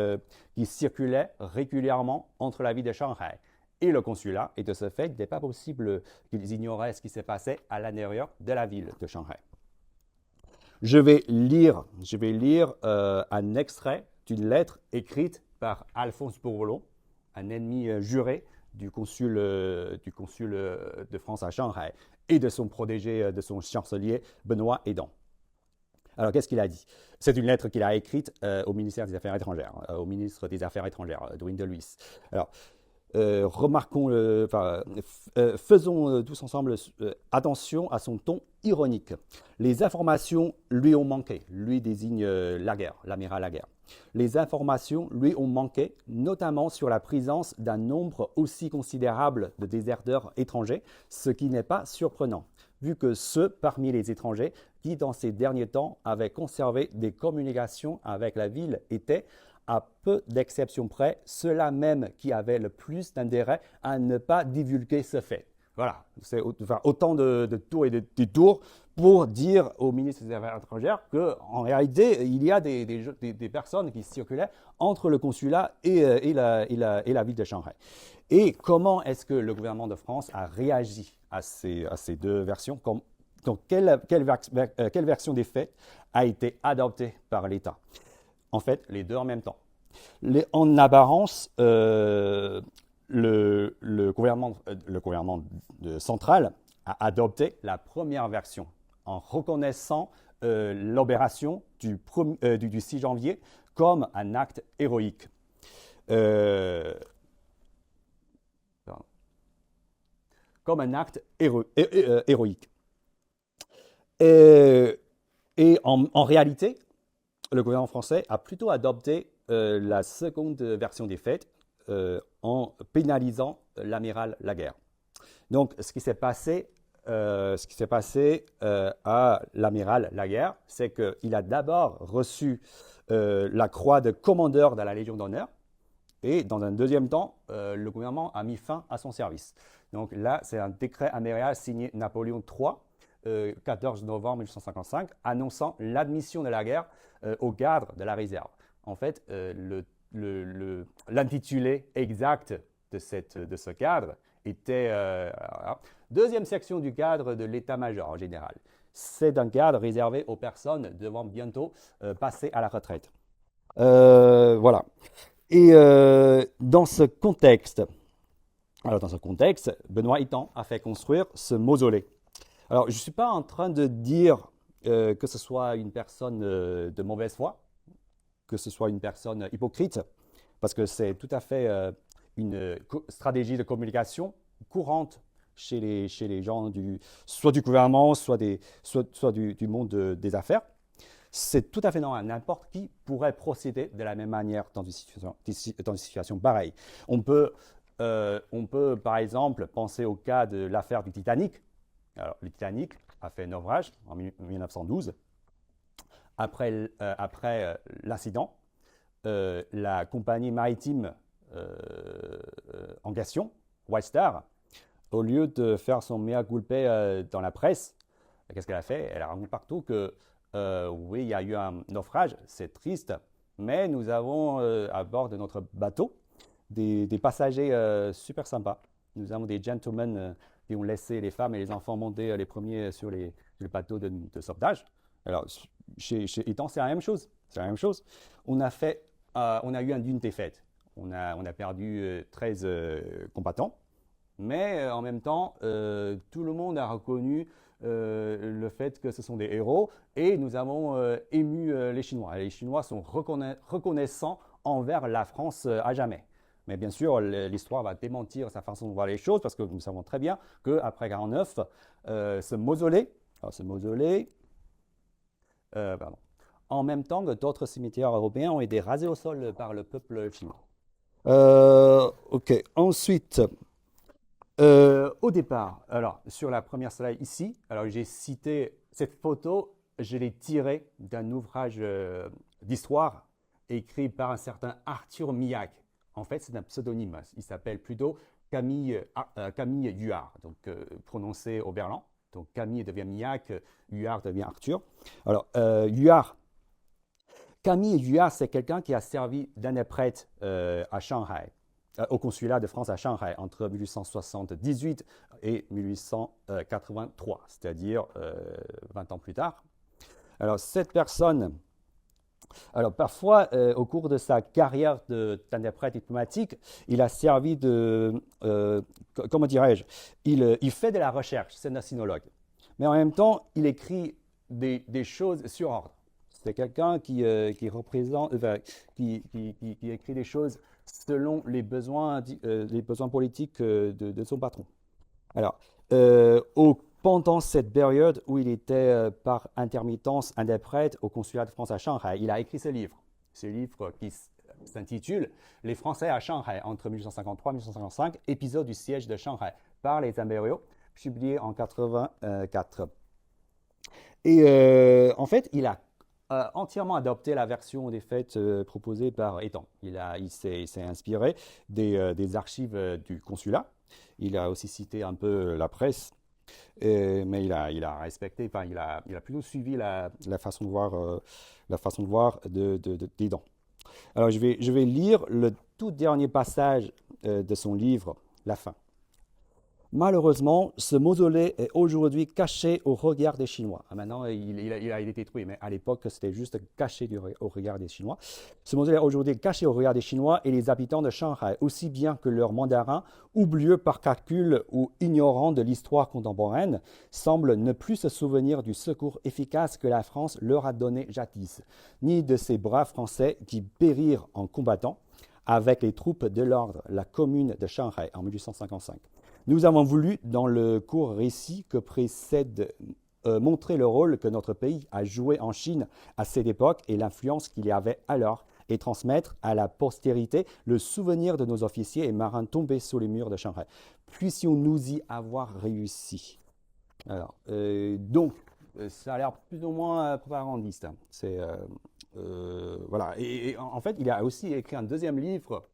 circulaient régulièrement entre la ville de Shanghai et le consulat. Et de ce fait, il n'était pas possible qu'ils ignoraient ce qui se passait à l'intérieur de la ville de Shanghai. Je vais lire un extrait d'une lettre écrite par Alphonse Bourbon, un ennemi juré du consul de France à Shanghai et de son protégé, de son chancelier Benoît aidant. Alors, qu'est-ce qu'il a dit? C'est une lettre qu'il a écrite au ministère des Affaires étrangères, au ministre des Affaires étrangères, Douine de Lhuys. Alors, faisons tous ensemble attention à son ton ironique. Les informations lui ont manqué. Lui désigne Laguerre, l'amiral Laguerre. Les informations lui ont manqué, notamment sur la présence d'un nombre aussi considérable de déserteurs étrangers, ce qui n'est pas surprenant, vu que ceux parmi les étrangers qui, dans ces derniers temps, avaient conservé des communications avec la ville étaient, à peu d'exceptions près, ceux-là même qui avaient le plus d'intérêt à ne pas divulguer ce fait. Voilà, c'est autant de tours et de détours pour dire au ministre des Affaires étrangères qu'en réalité, il y a des personnes qui circulaient entre le consulat et la ville de Shanghai. Et comment est-ce que le gouvernement de France a réagi à ces deux versions? Donc, quelle version des faits a été adoptée par l'État? En fait, les deux en même temps. En apparence, le gouvernement central a adopté la première version en reconnaissant l'opération du 6 janvier comme un acte héroïque. Comme un acte héroïque. Et en réalité, le gouvernement français a plutôt adopté la seconde version des faits en pénalisant l'amiral Laguerre. Donc, ce qui s'est passé à l'amiral Laguerre, c'est qu'il a d'abord reçu la croix de commandeur de la Légion d'honneur et dans un deuxième temps, le gouvernement a mis fin à son service. Donc là, c'est un décret amiral signé Napoléon III, 14 novembre 1855, annonçant l'admission de Laguerre au cadre de la réserve. En fait, l'intitulé exact de ce cadre était deuxième section du cadre de l'état-major en général. C'est un cadre réservé aux personnes devant bientôt passer à la retraite. Voilà. Et dans ce contexte, Benoît Itan a fait construire ce mausolée. Alors, je ne suis pas en train de dire que ce soit une personne de mauvaise foi, que ce soit une personne hypocrite, parce que c'est tout à fait une stratégie de communication courante chez les gens soit du gouvernement, soit du monde des affaires. C'est tout à fait normal. N'importe qui pourrait procéder de la même manière dans une situation pareille. On peut, par exemple, penser au cas de l'affaire du Titanic. Alors, le Titanic a fait naufrage en 1912. Après l'incident, la compagnie maritime en question, White Star, au lieu de faire son mea culpa dans la presse, qu'est-ce qu'elle a fait? Elle a rendu partout que oui, il y a eu un naufrage, c'est triste, mais nous avons à bord de notre bateau des passagers super sympas. Nous avons des gentlemen qui ont laissé les femmes et les enfants monter les premiers sur le bateau de sauvetage. Alors, chez Itan, c'est la même chose. On a eu une défaite. On a perdu 13 combattants, mais en même temps, tout le monde a reconnu le fait que ce sont des héros et nous avons ému les Chinois. Les Chinois sont reconnaissants envers la France à jamais. Mais bien sûr, l'histoire va démentir sa façon de voir les choses parce que nous savons très bien qu'après 1949, ce mausolée, en même temps que d'autres cimetières européens ont été rasés au sol par le peuple chinois. Ok, ensuite, au départ, alors sur la première slide ici, alors j'ai cité cette photo, je l'ai tirée d'un ouvrage d'histoire écrit par un certain Arthur Millac. En fait, c'est un pseudonyme, il s'appelle plutôt Camille Huard, donc prononcé au berlan. Donc Camille devient Millac, Huard devient Arthur. Alors, Camille Huard, c'est quelqu'un qui a servi d'interprète à Shanghai, au consulat de France à Shanghai entre 1878 et 1883, c'est-à-dire 20 ans plus tard. Alors, cette personne, parfois, au cours de sa carrière d'interprète diplomatique, il a servi comment dirais-je, il fait de la recherche, c'est un sinologue. Mais en même temps, il écrit des choses sur ordre. C'est quelqu'un qui écrit des choses selon les besoins politiques de son patron. Alors, pendant cette période où il était par intermittence interprète au consulat de France à Shanghai, il a écrit ce livre qui s'intitule « Les Français à Shanghai entre 1853 et 1855, épisode du siège de Shanghai par les impériaux », publié en 1984. Et en fait, il a entièrement adopté la version des faits proposée par Étang. Il s'est inspiré des archives du consulat. Il a aussi cité un peu la presse, mais il a respecté, enfin, il a plutôt suivi la façon de voir d'Étang. Alors, je vais lire le tout dernier passage de son livre, La fin. Malheureusement, ce mausolée est aujourd'hui caché au regard des Chinois. Maintenant, il a été détruit, mais à l'époque, c'était juste caché au regard des Chinois. Ce mausolée est aujourd'hui caché au regard des Chinois et les habitants de Shanghai, aussi bien que leurs mandarins, oublieux par calcul ou ignorants de l'histoire contemporaine, semblent ne plus se souvenir du secours efficace que la France leur a donné jadis, ni de ces braves Français qui périrent en combattant avec les troupes de l'ordre, la commune de Shanghai en 1855. Nous avons voulu, dans le court récit que précède, montrer le rôle que notre pays a joué en Chine à cette époque et l'influence qu'il y avait alors, et transmettre à la postérité le souvenir de nos officiers et marins tombés sous les murs de Shanghai. Puissions-nous y avoir réussi. Alors, donc, ça a l'air plus ou moins propagandiste. Hein. Voilà. Et en fait, il a aussi écrit un deuxième livre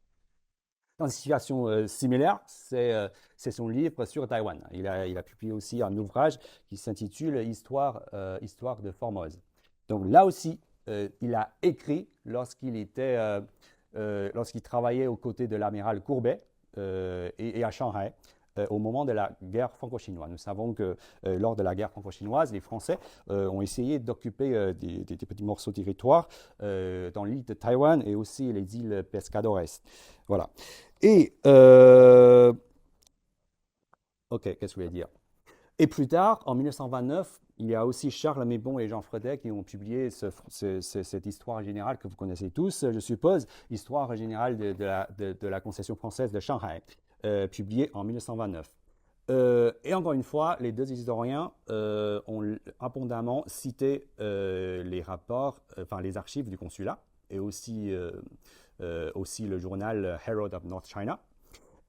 dans une situation similaire, c'est son livre sur Taïwan. Il a publié aussi un ouvrage qui s'intitule Histoire de Formose. Donc là aussi, il a écrit lorsqu'il travaillait aux côtés de l'amiral Courbet et à Shanghai au moment de la guerre franco-chinoise. Nous savons que lors de la guerre franco-chinoise, les Français ont essayé d'occuper des petits morceaux de territoire dans l'île de Taïwan et aussi les îles Pescadores. Voilà. Et, ok, qu'est-ce que je voulais dire? Et plus tard, en 1929, il y a aussi Charles Mébon et Jean Fredet qui ont publié cette histoire générale que vous connaissez tous, je suppose, Histoire générale de la concession française de Shanghai, publiée en 1929. Et encore une fois, les deux historiens ont abondamment cité les rapports, enfin les archives du consulat et aussi le journal Herald of North China.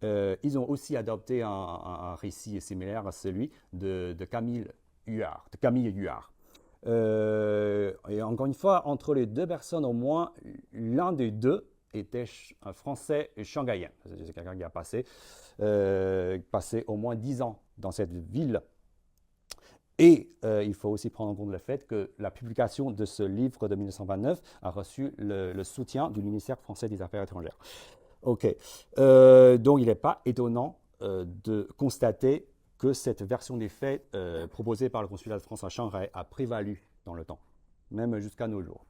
Ils ont aussi adopté un récit similaire à celui de Camille Huard. Et encore une fois, entre les deux personnes, au moins l'un des deux était un Français shanghaïen. C'est quelqu'un qui a passé au moins 10 ans dans cette ville. Et il faut aussi prendre en compte le fait que la publication de ce livre de 1929 a reçu le soutien du ministère français des Affaires étrangères. Ok, donc il n'est pas étonnant de constater que cette version des faits proposée par le consulat de France à Shanghai a prévalu dans le temps, même jusqu'à nos jours.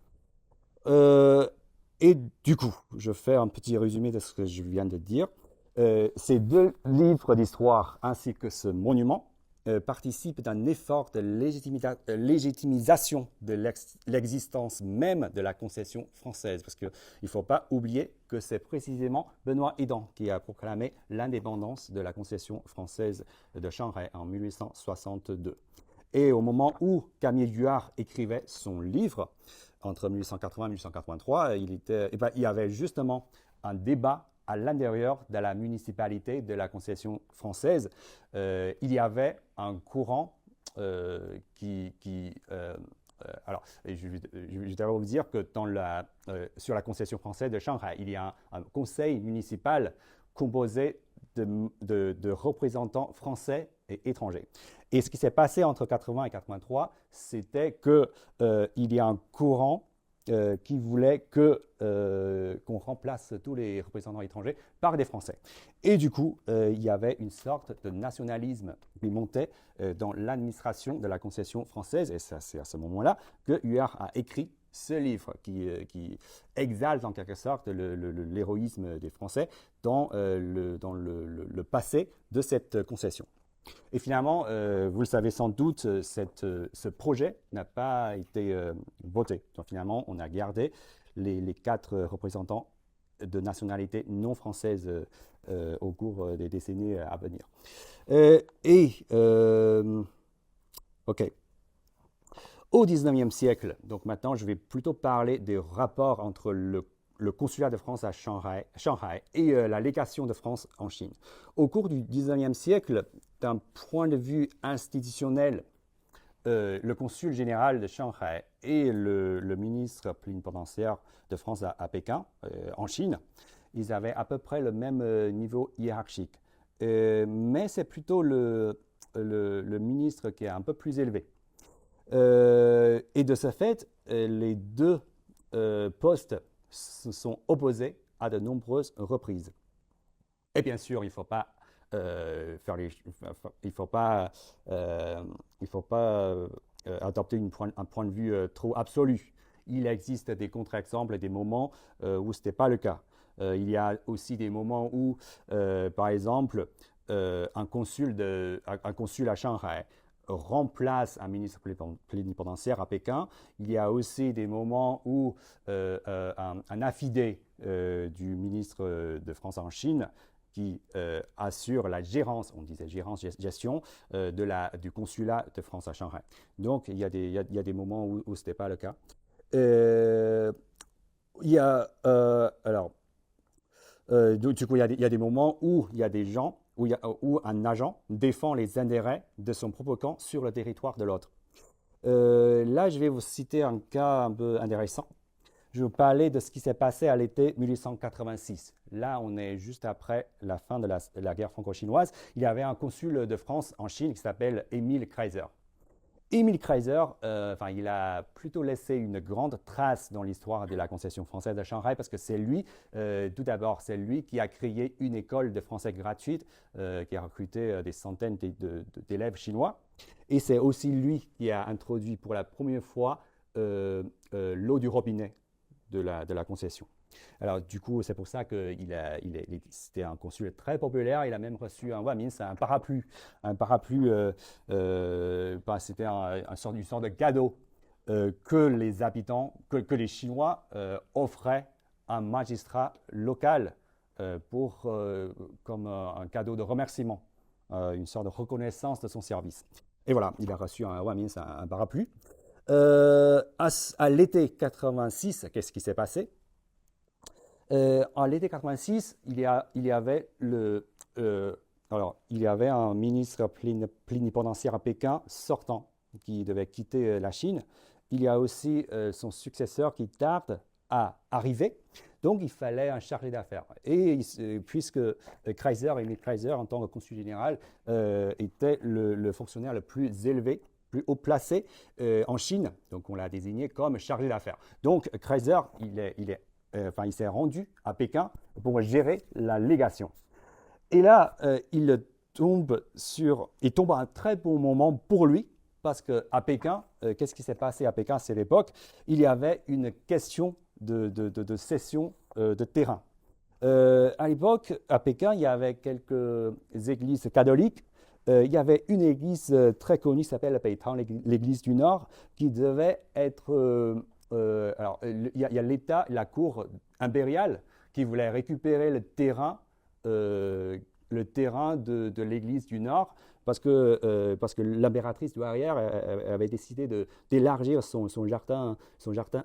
Et du coup, je fais un petit résumé de ce que je viens de dire. Ces deux livres d'histoire ainsi que ce monument participent d'un effort de légitimisation de l'existence même de la concession française. Parce qu'il ne faut pas oublier que c'est précisément Benoît Hédan qui a proclamé l'indépendance de la concession française de Shanghai en 1862. Et au moment où Camille Huard écrivait son livre, entre 1880 et 1883, il y avait justement un débat à l'intérieur de la municipalité de la concession française. Il y avait un courant alors, je dois vous dire que sur la concession française de Shanghai, il y a un conseil municipal composé de représentants français et étrangers. Et ce qui s'est passé entre 80 et 83, c'était qu'il y a un courant qui voulait qu'on remplace tous les représentants étrangers par des Français. Et du coup, il y avait une sorte de nationalisme qui montait dans l'administration de la concession française. Et c'est à ce moment-là que Huard a écrit ce livre qui exalte en quelque sorte l'héroïsme des Français dans le passé de cette concession. Et finalement, vous le savez sans doute, ce projet n'a pas été voté. Donc finalement, on a gardé les 4 représentants de nationalité non française au cours des décennies à venir. OK. Au XIXe siècle, donc maintenant je vais plutôt parler des rapports entre le consulat de France à Shanghai et la légation de France en Chine. Au cours du XIXe siècle, d'un point de vue institutionnel, le consul général de Shanghai et le ministre plénipotentiaire de France à Pékin, en Chine, ils avaient à peu près le même niveau hiérarchique. Mais c'est plutôt le ministre qui est un peu plus élevé. Et de ce fait, les deux postes se sont opposés à de nombreuses reprises. Et bien sûr, il ne faut pas adopter un point de vue trop absolu. Il existe des contre-exemples et des moments où ce n'était pas le cas. Il y a aussi des moments où, par exemple, un consul à Shanghai remplace un ministre plénipotentiaire à Pékin. Il y a aussi des moments où un affidé du ministre de France en Chine qui assure la gérance, on disait gérance, gestion, du consulat de France à Shanghai. Donc, il y a des moments où ce n'était pas le cas. Du coup, il y a des moments où il y a des gens, où un agent défend les intérêts de son propre camp sur le territoire de l'autre. Là, je vais vous citer un cas un peu intéressant. Je vais vous parler de ce qui s'est passé à l'été 1886. Là, on est juste après la fin de la guerre franco-chinoise. Il y avait un consul de France en Chine qui s'appelle Émile Kreiser. Émile Kreiser, il a plutôt laissé une grande trace dans l'histoire de la concession française de Shanghai parce que c'est lui, tout d'abord, c'est lui qui a créé une école de français gratuite qui a recruté des centaines d'élèves chinois. Et c'est aussi lui qui a introduit pour la première fois l'eau du robinet de la concession. Alors, du coup, c'est pour ça que c'était un consul très populaire. Il a même reçu un wamin, c'est un parapluie. Un parapluie, c'était une sorte de cadeau que les habitants, que les Chinois offraient à un magistrat local comme un cadeau de remerciement, une sorte de reconnaissance de son service. Et voilà, il a reçu un wamin, c'est un parapluie. À l'été 86, qu'est-ce qui s'est passé? En l'été 86, il y avait un ministre plénipotentiaire à Pékin sortant qui devait quitter la Chine. Il y a aussi son successeur qui tarde à arriver. Donc, il fallait un chargé d'affaires. Et puisque Émile Kreiser, en tant que consul général, était le fonctionnaire le plus élevé, plus haut placé en Chine, donc on l'a désigné comme chargé d'affaires. Donc, Kreiser, il s'est rendu à Pékin pour gérer la légation. Et là, il tombe à un très bon moment pour lui, parce qu'à Pékin, qu'est-ce qui s'est passé à Pékin à cette époque? Il y avait une question de cession de terrain. À l'époque, à Pékin, il y avait quelques églises catholiques. Il y avait une église très connue qui s'appelle Peitang, l'église du Nord, qui devait être... il y a l'État, la cour impériale, qui voulait récupérer le terrain de l'église du Nord, parce que l'impératrice douairière avait décidé d'élargir son jardin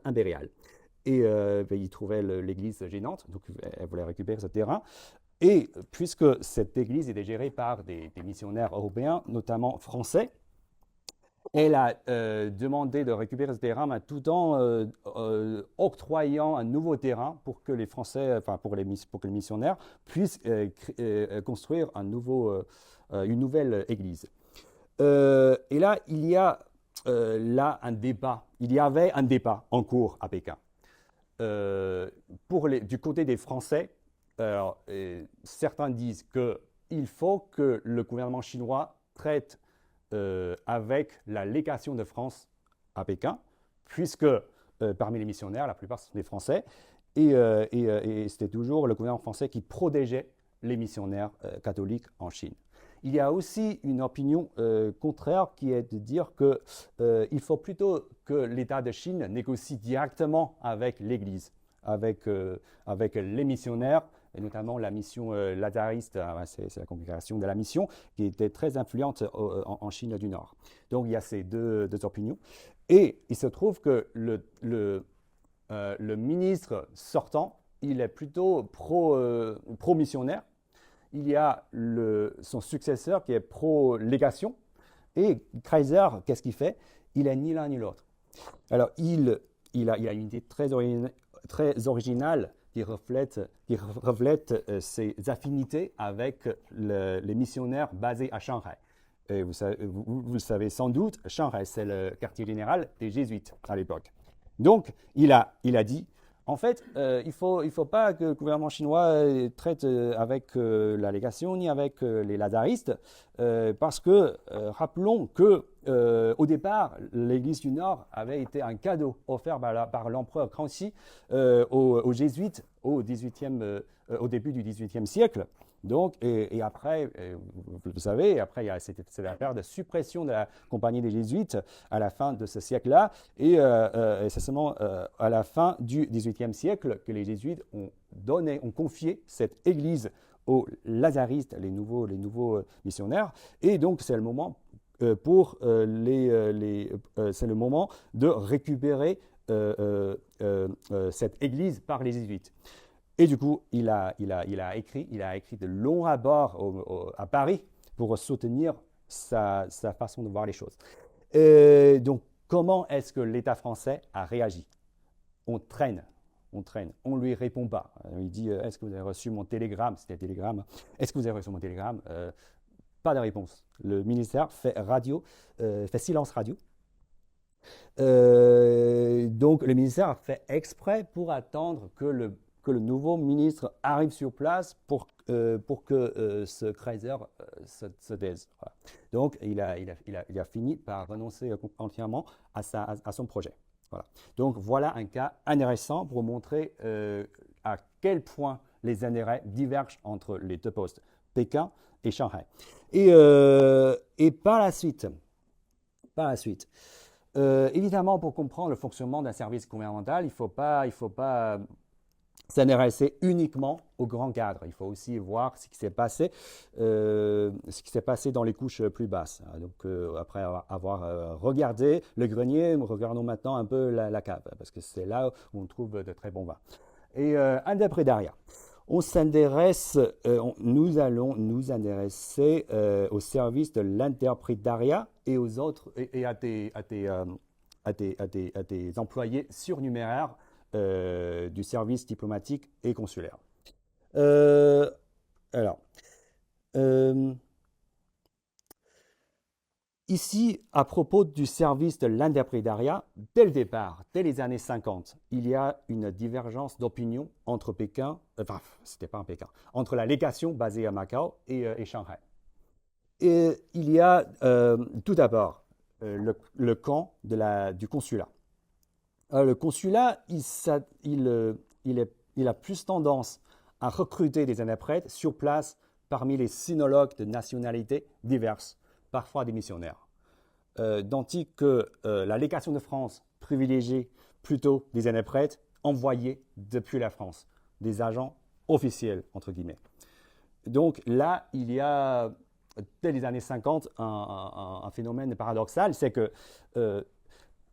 impérial. Et il trouvait l'église gênante, donc elle voulait récupérer ce terrain. Et puisque cette église était gérée par des missionnaires européens, notamment français, elle a demandé de récupérer ce terrain tout en octroyant un nouveau terrain pour que les Français, pour que les missionnaires puissent construire une nouvelle église. Et là, il y a un débat. Il y avait un débat en cours à Pékin. Du côté des Français, certains disent qu'il faut que le gouvernement chinois traite avec la légation de France à Pékin, puisque parmi les missionnaires, la plupart sont des Français, et c'était toujours le gouvernement français qui protégeait les missionnaires catholiques en Chine. Il y a aussi une opinion contraire qui est de dire qu'il faut plutôt que l'État de Chine négocie directement avec l'Église. avec les missionnaires, et notamment la mission lazariste, c'est la congrégation de la mission, qui était très influente en Chine du Nord. Donc il y a ces deux opinions. Et il se trouve que le ministre sortant, il est plutôt pro-missionnaire. Il y a son successeur qui est pro-légation. Et Kaiser, qu'est-ce qu'il fait? Il est ni l'un ni l'autre. Alors, il a une idée très originale qui reflète ses affinités avec les missionnaires basés à Shanghai. Et vous le savez sans doute, Shanghai, c'est le quartier général des Jésuites à l'époque. Donc, il a dit, en fait, il faut pas que le gouvernement chinois traite avec la légation ni avec les lazaristes, parce que rappelons que au départ, l'Église du Nord avait été un cadeau offert par l'empereur Kangxi aux jésuites au début du XVIIIe siècle. Donc, et après, vous le savez, après, il y a cette affaire de suppression de la compagnie des Jésuites à la fin de ce siècle-là, et c'est seulement à la fin du XVIIIe siècle que les Jésuites ont confié cette église aux lazaristes, les nouveaux missionnaires, et donc c'est le moment c'est le moment de récupérer cette église par les Jésuites. Et du coup, il a écrit de longs rapports à Paris pour soutenir sa façon de voir les choses. Donc, comment est-ce que l'État français a réagi? On traîne, on ne lui répond pas. Il dit, est-ce que vous avez reçu mon télégramme? C'était un télégramme. Est-ce que vous avez reçu mon télégramme? Pas de réponse. Le ministère fait silence radio. Donc, le ministère a fait exprès pour attendre que le nouveau ministre arrive sur place pour que ce Kaiser se taise. Voilà. Donc, il a fini par renoncer entièrement à son projet. Voilà. Donc, voilà un cas intéressant pour montrer à quel point les intérêts divergent entre les deux postes, Pékin et Shanghai. Et par la suite, évidemment, pour comprendre le fonctionnement d'un service gouvernemental, il ne faut pas s'intéresser uniquement au grand cadre. Il faut aussi voir ce qui s'est passé dans les couches plus basses. Donc, après avoir regardé le grenier, regardons maintenant un peu la cave, parce que c'est là où on trouve de très bons vins. Et interprétariat. Nous allons nous intéresser au service de l'interprétariat et aux autres et à des employés surnuméraires du service diplomatique et consulaire. Ici, à propos du service de l'interprétariat, dès le départ, dès les années 50, il y a une divergence d'opinion entre entre la légation basée à Macao et Shanghai. Et il y a tout d'abord le camp du consulat. Le consulat, il a plus tendance à recruter des interprètes sur place parmi les sinologues de nationalités diverses, parfois des missionnaires. Tandis que la légation de France privilégie plutôt des interprètes envoyés depuis la France, des agents officiels, entre guillemets. Donc là, il y a, dès les années 50, un phénomène paradoxal, c'est que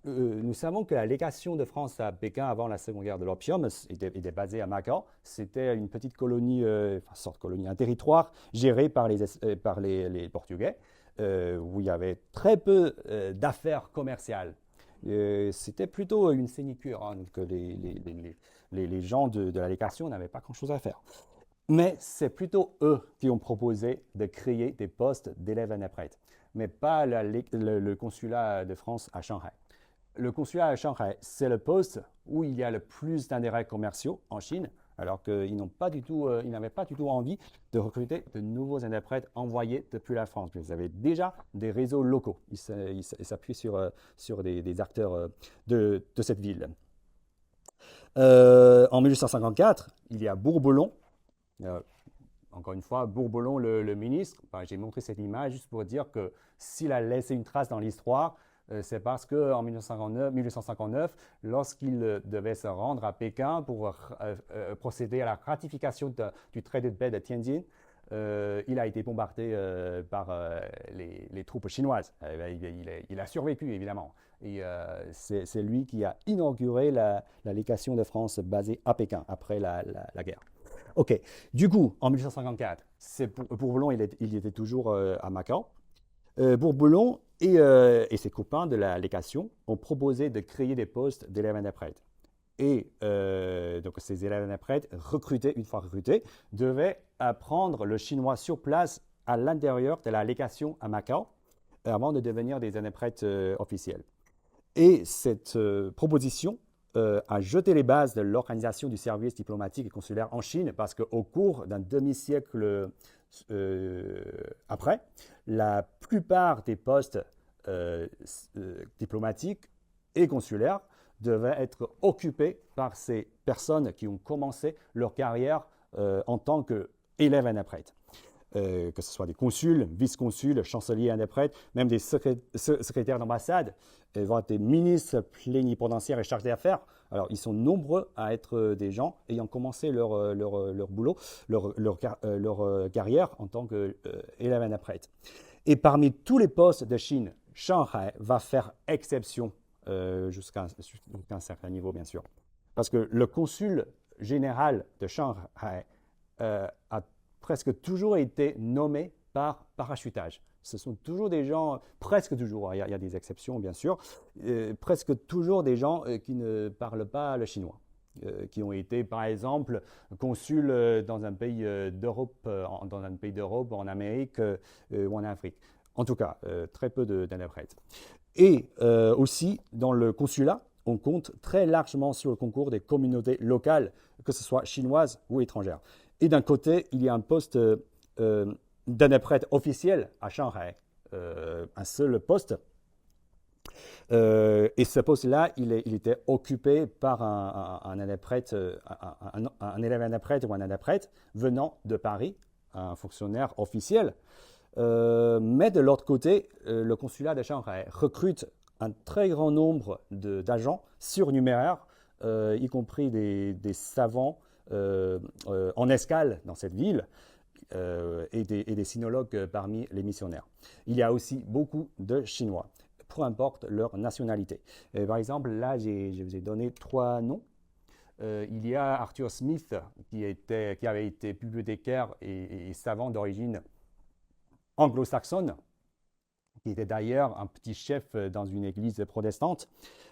nous savons que la légation de France à Pékin avant la Seconde Guerre de l'opium était basée à Macao. C'était une petite colonie, un territoire géré par les Portugais, où il y avait très peu d'affaires commerciales. C'était plutôt une sinécure, hein, que les gens de la légation n'avaient pas grand-chose à faire. Mais c'est plutôt eux qui ont proposé de créer des postes d'élèves interprètes, mais pas le consulat de France à Shanghai. Le consulat à Shanghai, c'est le poste où il y a le plus d'intérêts commerciaux en Chine, alors qu'ils n'avaient pas du tout envie de recruter de nouveaux interprètes envoyés depuis la France. Ils avaient déjà des réseaux locaux. Ils s'appuient sur des acteurs de cette ville. En 1854, il y a Bourboulon. Encore une fois, Bourboulon, le ministre, j'ai montré cette image juste pour dire que s'il a laissé une trace dans l'histoire, c'est parce qu'en 1859, lorsqu'il devait se rendre à Pékin pour procéder à la ratification du traité de paix de Tianjin, il a été bombardé par les troupes chinoises. Il a survécu, évidemment. Et c'est lui qui a inauguré la légation de France basée à Pékin après la guerre. OK. Du coup, en 1854, Bourboulon, il était toujours à Macao. Bourboulon et ses copains de la légation ont proposé de créer des postes d'élèves interprètes. Et donc ces élèves interprètes, une fois recrutés, devaient apprendre le chinois sur place à l'intérieur de la légation à Macao avant de devenir des interprètes officiels. Et cette proposition a jeté les bases de l'organisation du service diplomatique et consulaire en Chine parce qu'au cours d'un demi-siècle après, la plupart des postes diplomatiques et consulaires devaient être occupés par ces personnes qui ont commencé leur carrière en tant qu'élèves interprètes. Que ce soit des consuls, vice-consuls, chanceliers interprètes, même des secrétaires d'ambassade, voire des ministres plénipotentiaires et chargés d'affaires. Alors, ils sont nombreux à être des gens ayant commencé leur boulot, leur carrière en tant qu'élèves interprètes. Et parmi tous les postes de Chine, Shanghai va faire exception jusqu'à un certain niveau, bien sûr. Parce que le consul général de Shanghai a presque toujours été nommé par parachutage. Ce sont toujours des gens, presque toujours, il y a des exceptions bien sûr, presque toujours des gens qui ne parlent pas le chinois, qui ont été par exemple consuls dans un pays d'Europe, en Amérique ou en Afrique. En tout cas, très peu d'interprètes. Et aussi, dans le consulat, on compte très largement sur le concours des communautés locales, que ce soit chinoises ou étrangères. Et d'un côté, il y a un poste d'interprète officiel à Shanghai, un seul poste. Et ce poste-là, il était occupé par un interprète, un élève interprète ou un interprète venant de Paris, un fonctionnaire officiel. Mais de l'autre côté, le consulat de Shanghai recrute un très grand nombre d'agents surnuméraires, y compris des savants en escale dans cette ville et des sinologues parmi les missionnaires. Il y a aussi beaucoup de Chinois, peu importe leur nationalité. Par exemple, là, je vous ai donné 3 noms. Il y a Arthur Smith, qui avait été bibliothécaire et savant d'origine anglo-saxonne, qui était d'ailleurs un petit chef dans une église protestante.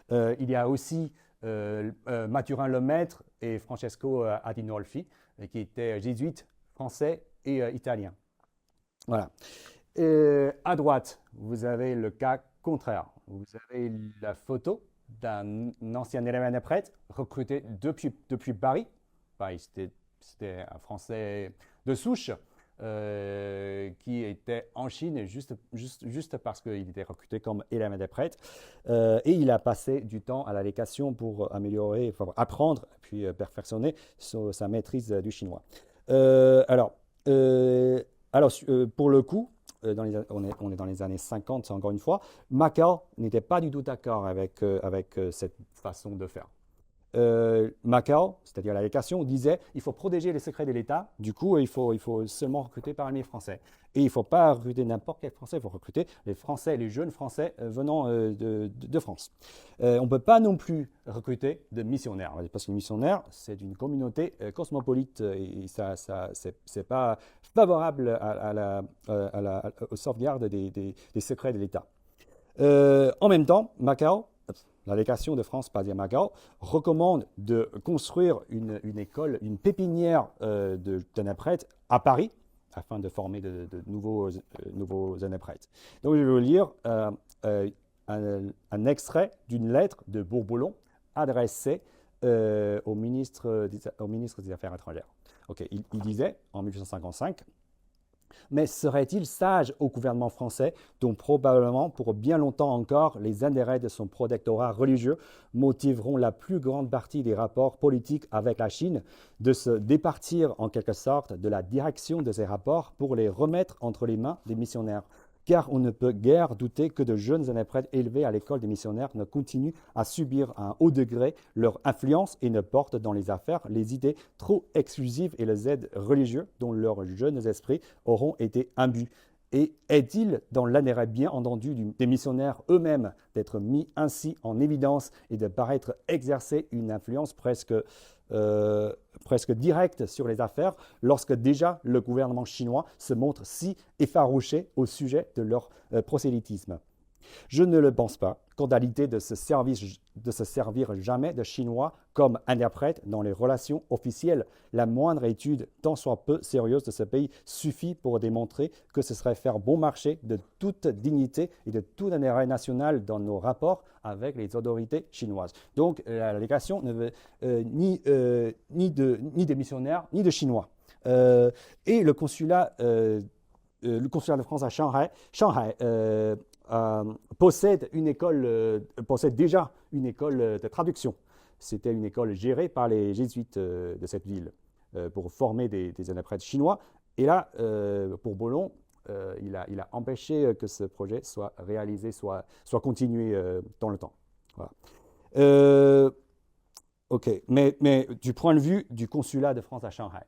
Il y a aussi Mathurin Lemaître et Francesco Adinolfi, qui étaient jésuites français et italiens. Voilà. À droite, vous avez le cas contraire. Vous avez la photo d'un ancien élève interprète recruté depuis Paris. Paris, c'était un Français de souche qui était en Chine juste parce qu'il était recruté comme élève interprète. Et il a passé du temps à la légation pour apprendre, puis perfectionner sa maîtrise du chinois. Pour le coup, on est dans les années 50, encore une fois, Macao n'était pas du tout d'accord avec cette façon de faire. Macao, c'est-à-dire la légation, disait il faut protéger les secrets de l'État, du coup il faut seulement recruter parmi les Français. Et il ne faut pas recruter n'importe quel Français, il faut recruter les Français, les jeunes Français venant de France. On ne peut pas non plus recruter de missionnaires, parce que les missionnaires, c'est une communauté cosmopolite et ça c'est pas favorable aux sauvegardes des secrets de l'État. En même temps, Macao, la légation de France basée à Macao, recommande de construire une école, une pépinière d'interprètes à Paris, afin de former de nouveaux interprètes. Donc je vais vous lire un extrait d'une lettre de Bourboulon adressée au ministre des Affaires étrangères. Okay, il disait en 1855 « Mais serait-il sage au gouvernement français, dont probablement pour bien longtemps encore les intérêts de son protectorat religieux motiveront la plus grande partie des rapports politiques avec la Chine, de se départir en quelque sorte de la direction de ces rapports pour les remettre entre les mains des missionnaires, car on ne peut guère douter que de jeunes interprètes élevés à l'école des missionnaires ne continuent à subir à un haut degré leur influence et ne portent dans les affaires les idées trop exclusives et les aides religieux dont leurs jeunes esprits auront été imbus. Et est-il dans l'intérêt bien entendu des missionnaires eux-mêmes d'être mis ainsi en évidence et de paraître exercer une influence presque directe sur les affaires lorsque déjà le gouvernement chinois se montre si effarouché au sujet de leur prosélytisme? Je ne le pense pas, quant à l'idée de se servir jamais de Chinois comme interprète dans les relations officielles. La moindre étude, tant soit peu sérieuse de ce pays, suffit pour démontrer que ce serait faire bon marché de toute dignité et de tout intérêt national dans nos rapports avec les autorités chinoises. Donc, la délégation ne veut ni des missionnaires, ni de Chinois. Et le consulat de France à Shanghai possède déjà une école de traduction. C'était une école gérée par les jésuites de cette ville pour former des interprètes chinois. Et là, pour Bolon, il a empêché que ce projet soit réalisé, soit continué dans le temps. Voilà. OK, mais du point de vue du consulat de France à Shanghai,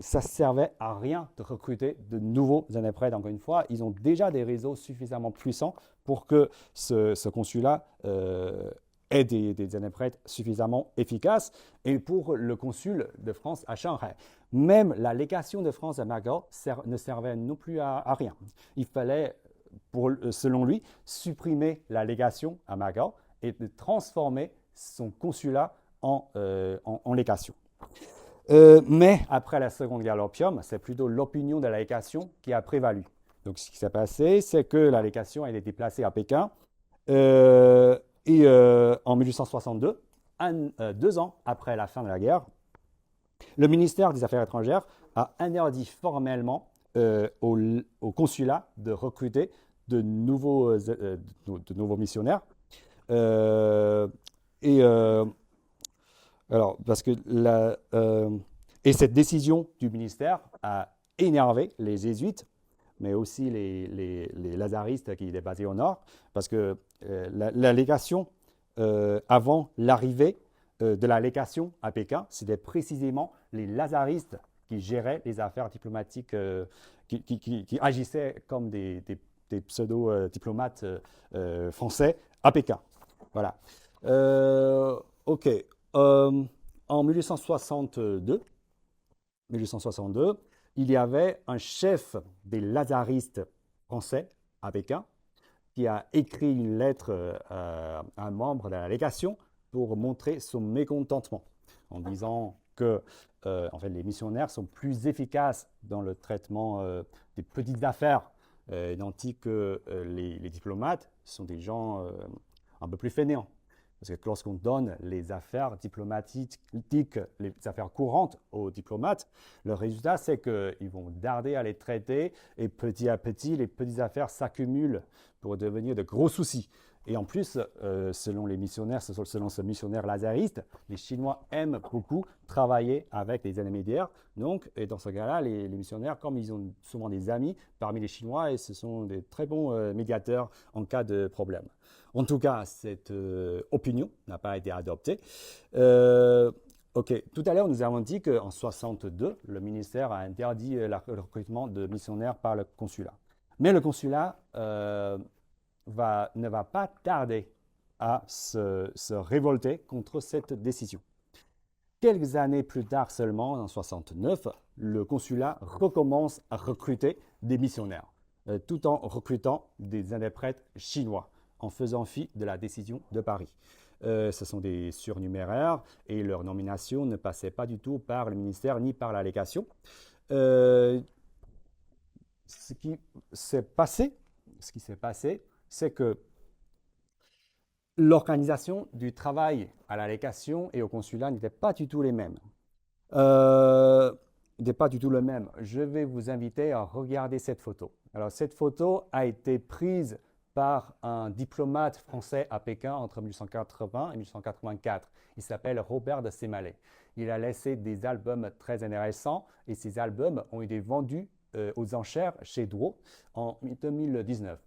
ça ne servait à rien de recruter de nouveaux interprètes, encore une fois. Ils ont déjà des réseaux suffisamment puissants pour que ce consulat ait des interprètes suffisamment efficaces. Et pour le consul de France à Shanghai, même la légation de France à Macao ne servait non plus à rien. Il fallait, selon lui, supprimer la légation à Macao et de transformer son consulat en légation. Mais après la Seconde Guerre de l'opium, c'est plutôt l'opinion de la légation qui a prévalu. Donc ce qui s'est passé, c'est que la légation a été déplacée à Pékin en 1862, 2 ans après la fin de la guerre, le ministère des Affaires étrangères a interdit formellement au consulat de recruter de nouveaux missionnaires. Alors, parce que et cette décision du ministère a énervé les jésuites, mais aussi les lazaristes qui étaient basés au nord, parce que la légation, avant l'arrivée de la légation à Pékin, c'était précisément les lazaristes qui géraient les affaires diplomatiques, qui agissaient comme des pseudo-diplomates français à Pékin. Voilà. OK. En 1862, il y avait un chef des lazaristes français à Pékin qui a écrit une lettre à un membre de la légation pour montrer son mécontentement en disant que en fait, les missionnaires sont plus efficaces dans le traitement des petites affaires, tandis que les diplomates sont des gens un peu plus fainéants. Parce que lorsqu'on donne les affaires diplomatiques, les affaires courantes aux diplomates, le résultat, c'est qu'ils vont tarder à les traiter et petit à petit, les petites affaires s'accumulent pour devenir de gros soucis. Et en plus, selon les missionnaires, selon ce missionnaire lazariste, les Chinois aiment beaucoup travailler avec les intermédiaires. Donc, et dans ce cas-là, les missionnaires, comme ils ont souvent des amis parmi les Chinois, et ce sont des très bons médiateurs en cas de problème. En tout cas, cette opinion n'a pas été adoptée. OK. Tout à l'heure, nous avons dit qu'en 1962, le ministère a interdit le recrutement de missionnaires par le consulat. Mais le consulat ne va pas tarder à se révolter contre cette décision. Quelques années plus tard seulement, en 1969, le consulat recommence à recruter des missionnaires, tout en recrutant des interprètes chinois, en faisant fi de la décision de Paris. Ce sont des surnuméraires et leur nomination ne passait pas du tout par le ministère ni par la légation. Ce qui s'est passé, c'est que l'organisation du travail à la légation et au consulat n'était pas du tout les mêmes. Je vais vous inviter à regarder cette photo. Alors, cette photo a été prise par un diplomate français à Pékin entre 1880 et 1884. Il s'appelle Robert de Sémallet. Il a laissé des albums très intéressants et ces albums ont été vendus aux enchères chez Drouot en 2019.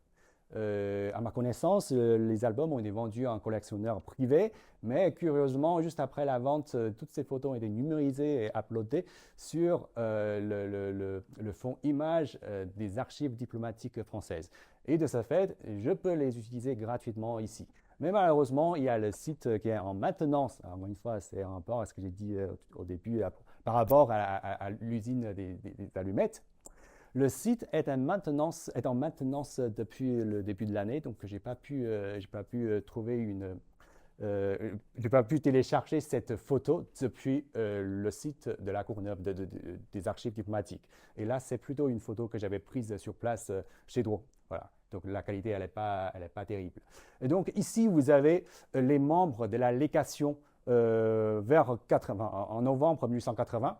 À ma connaissance, les albums ont été vendus à un collectionneur privé, mais curieusement, juste après la vente, toutes ces photos ont été numérisées et uploadées sur le fonds images des archives diplomatiques françaises. Et de ce fait, je peux les utiliser gratuitement ici. Mais malheureusement, il y a le site qui est en maintenance. Encore une fois, c'est un rapport à ce que j'ai dit au début par rapport à l'usine des allumettes. Le site est en maintenance depuis le début de l'année, donc j'ai pas pu j'ai pas pu télécharger cette photo depuis le site de la Courneuve des archives diplomatiques. Et là, c'est plutôt une photo que j'avais prise sur place chez Drouot. Voilà. Donc la qualité, elle n'est pas terrible. Et donc ici, vous avez les membres de la légation en novembre 1880.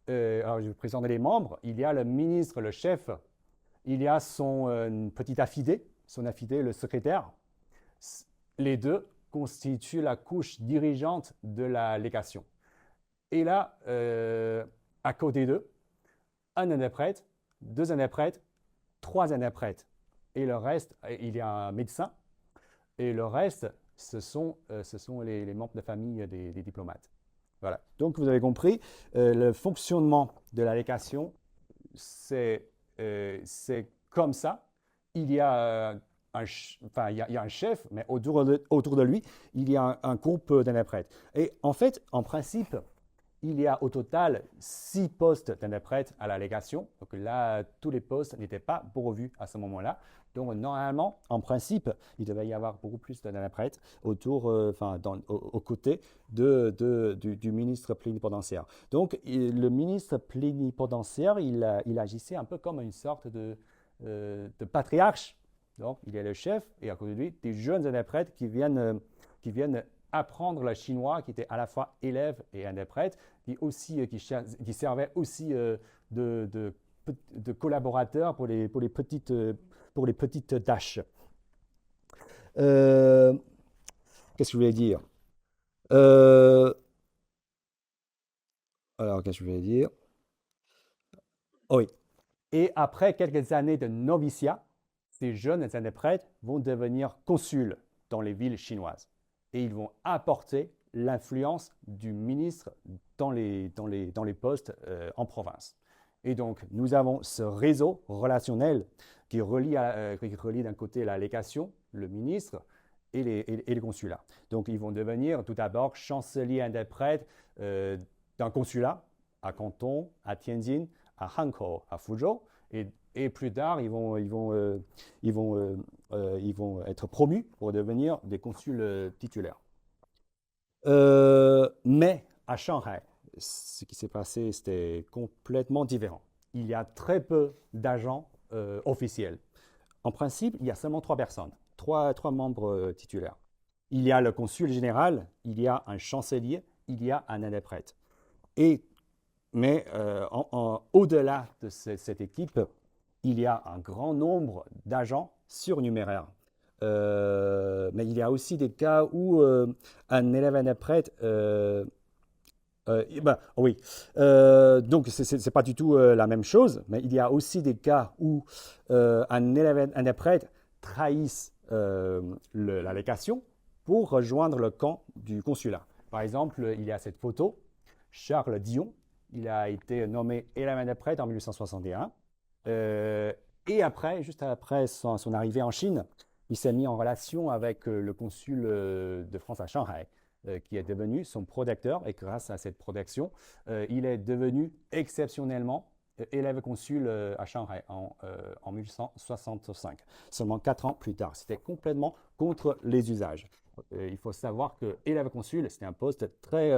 Alors, je vais vous présenter les membres. Il y a le ministre, le chef. Il y a son petit affidé, le secrétaire. Les deux constituent la couche dirigeante de la légation. Et là, à côté d'eux, un interprète, deux interprètes, trois interprètes. Et le reste, il y a un médecin. Et le reste, ce sont les membres de famille des diplomates. Voilà. Donc, vous avez compris, le fonctionnement de la légation, c'est comme ça. Il y a un chef, mais autour de lui, il y a un groupe d'interprètes. Et en fait, en principe, il y a au total 6 postes d'interprètes à la légation. Donc là, tous les postes n'étaient pas pourvus à ce moment-là. Donc normalement, en principe, il devait y avoir beaucoup plus d'interprètes aux côtés du ministre plénipotentiaire. Donc le ministre plénipotentiaire, il agissait un peu comme une sorte de patriarche. Donc il y a le chef et à côté de lui, des jeunes interprètes qui viennent apprendre le chinois, qui étaient à la fois élèves et interprètes, qui servaient aussi de collaborateurs pour les petites tâches. Qu'est-ce que je voulais dire Alors, qu'est-ce que je voulais dire Oh oui. Et après quelques années de noviciat, ces jeunes interprètes vont devenir consuls dans les villes chinoises. Et ils vont apporter l'influence du ministre dans les postes en province. Et donc, nous avons ce réseau relationnel qui relie d'un côté la légation, le ministre et les consulats. Donc, ils vont devenir tout d'abord chanceliers interprètes d'un consulat à Canton, à Tianjin, à Hankou, à Fuzhou. Et plus tard, ils vont être promus pour devenir des consuls titulaires. Mais à Shanghai, ce qui s'est passé, c'était complètement différent. Il y a très peu d'agents officiels. En principe, il y a seulement 3 personnes, 3 membres titulaires. Il y a le consul général, il y a un chancelier, il y a un interprète. Mais au-delà de cette équipe, il y a un grand nombre d'agents surnuméraires. Mais il y a aussi des cas où un élève interprète donc c'est pas du tout la même chose, mais il y a aussi des cas où un élève interprète trahisse la légation pour rejoindre le camp du consulat. Par exemple, il y a cette photo, Charles Dion, il a été nommé élève interprète en 1861. Et après, juste après son arrivée en Chine, il s'est mis en relation avec le consul de France à Shanghai, qui est devenu son protecteur. Et grâce à cette protection, il est devenu exceptionnellement élève consul à Shanghai en 1865, seulement 4 ans plus tard. C'était complètement contre les usages. Il faut savoir que élève consul, c'était un poste très,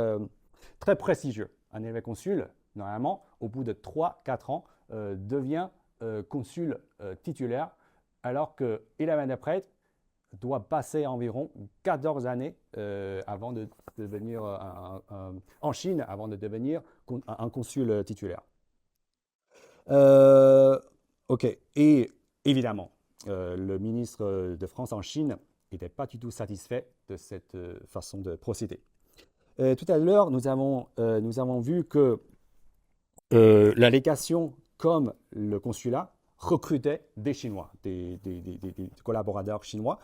très prestigieux. Un élève consul, normalement, au bout de 3-4 ans, devient consul titulaire, alors que élève interprète doit passer environ 14 années avant de devenir en Chine, avant de devenir un consul titulaire. Ok. Et évidemment, le ministre de France en Chine n'était pas du tout satisfait de cette façon de procéder. Tout à l'heure, nous avons vu que la légation comme le consulat recrutait des Chinois, des collaborateurs chinois.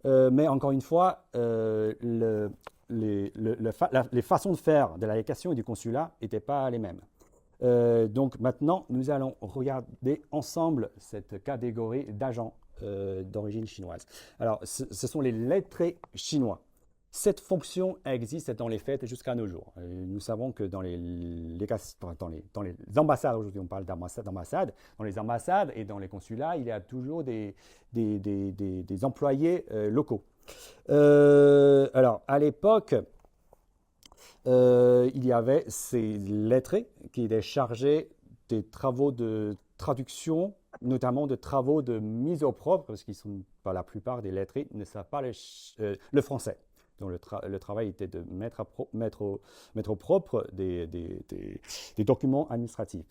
Mais encore une fois, les façons de faire de la délégation et du consulat n'étaient pas les mêmes. Donc maintenant, nous allons regarder ensemble cette catégorie d'agents d'origine chinoise. Alors, ce sont les lettrés chinois. Cette fonction existe dans les faits jusqu'à nos jours. Nous savons que dans les ambassades, aujourd'hui on parle d'ambassades, dans les ambassades et dans les consulats, il y a toujours des employés locaux. Alors, à l'époque, il y avait ces lettrés qui étaient chargés des travaux de traduction, notamment de travaux de mise au propre, parce qu'ils sont, la plupart des lettrés ne savent pas le français. Donc le travail était de mettre au propre des documents administratifs.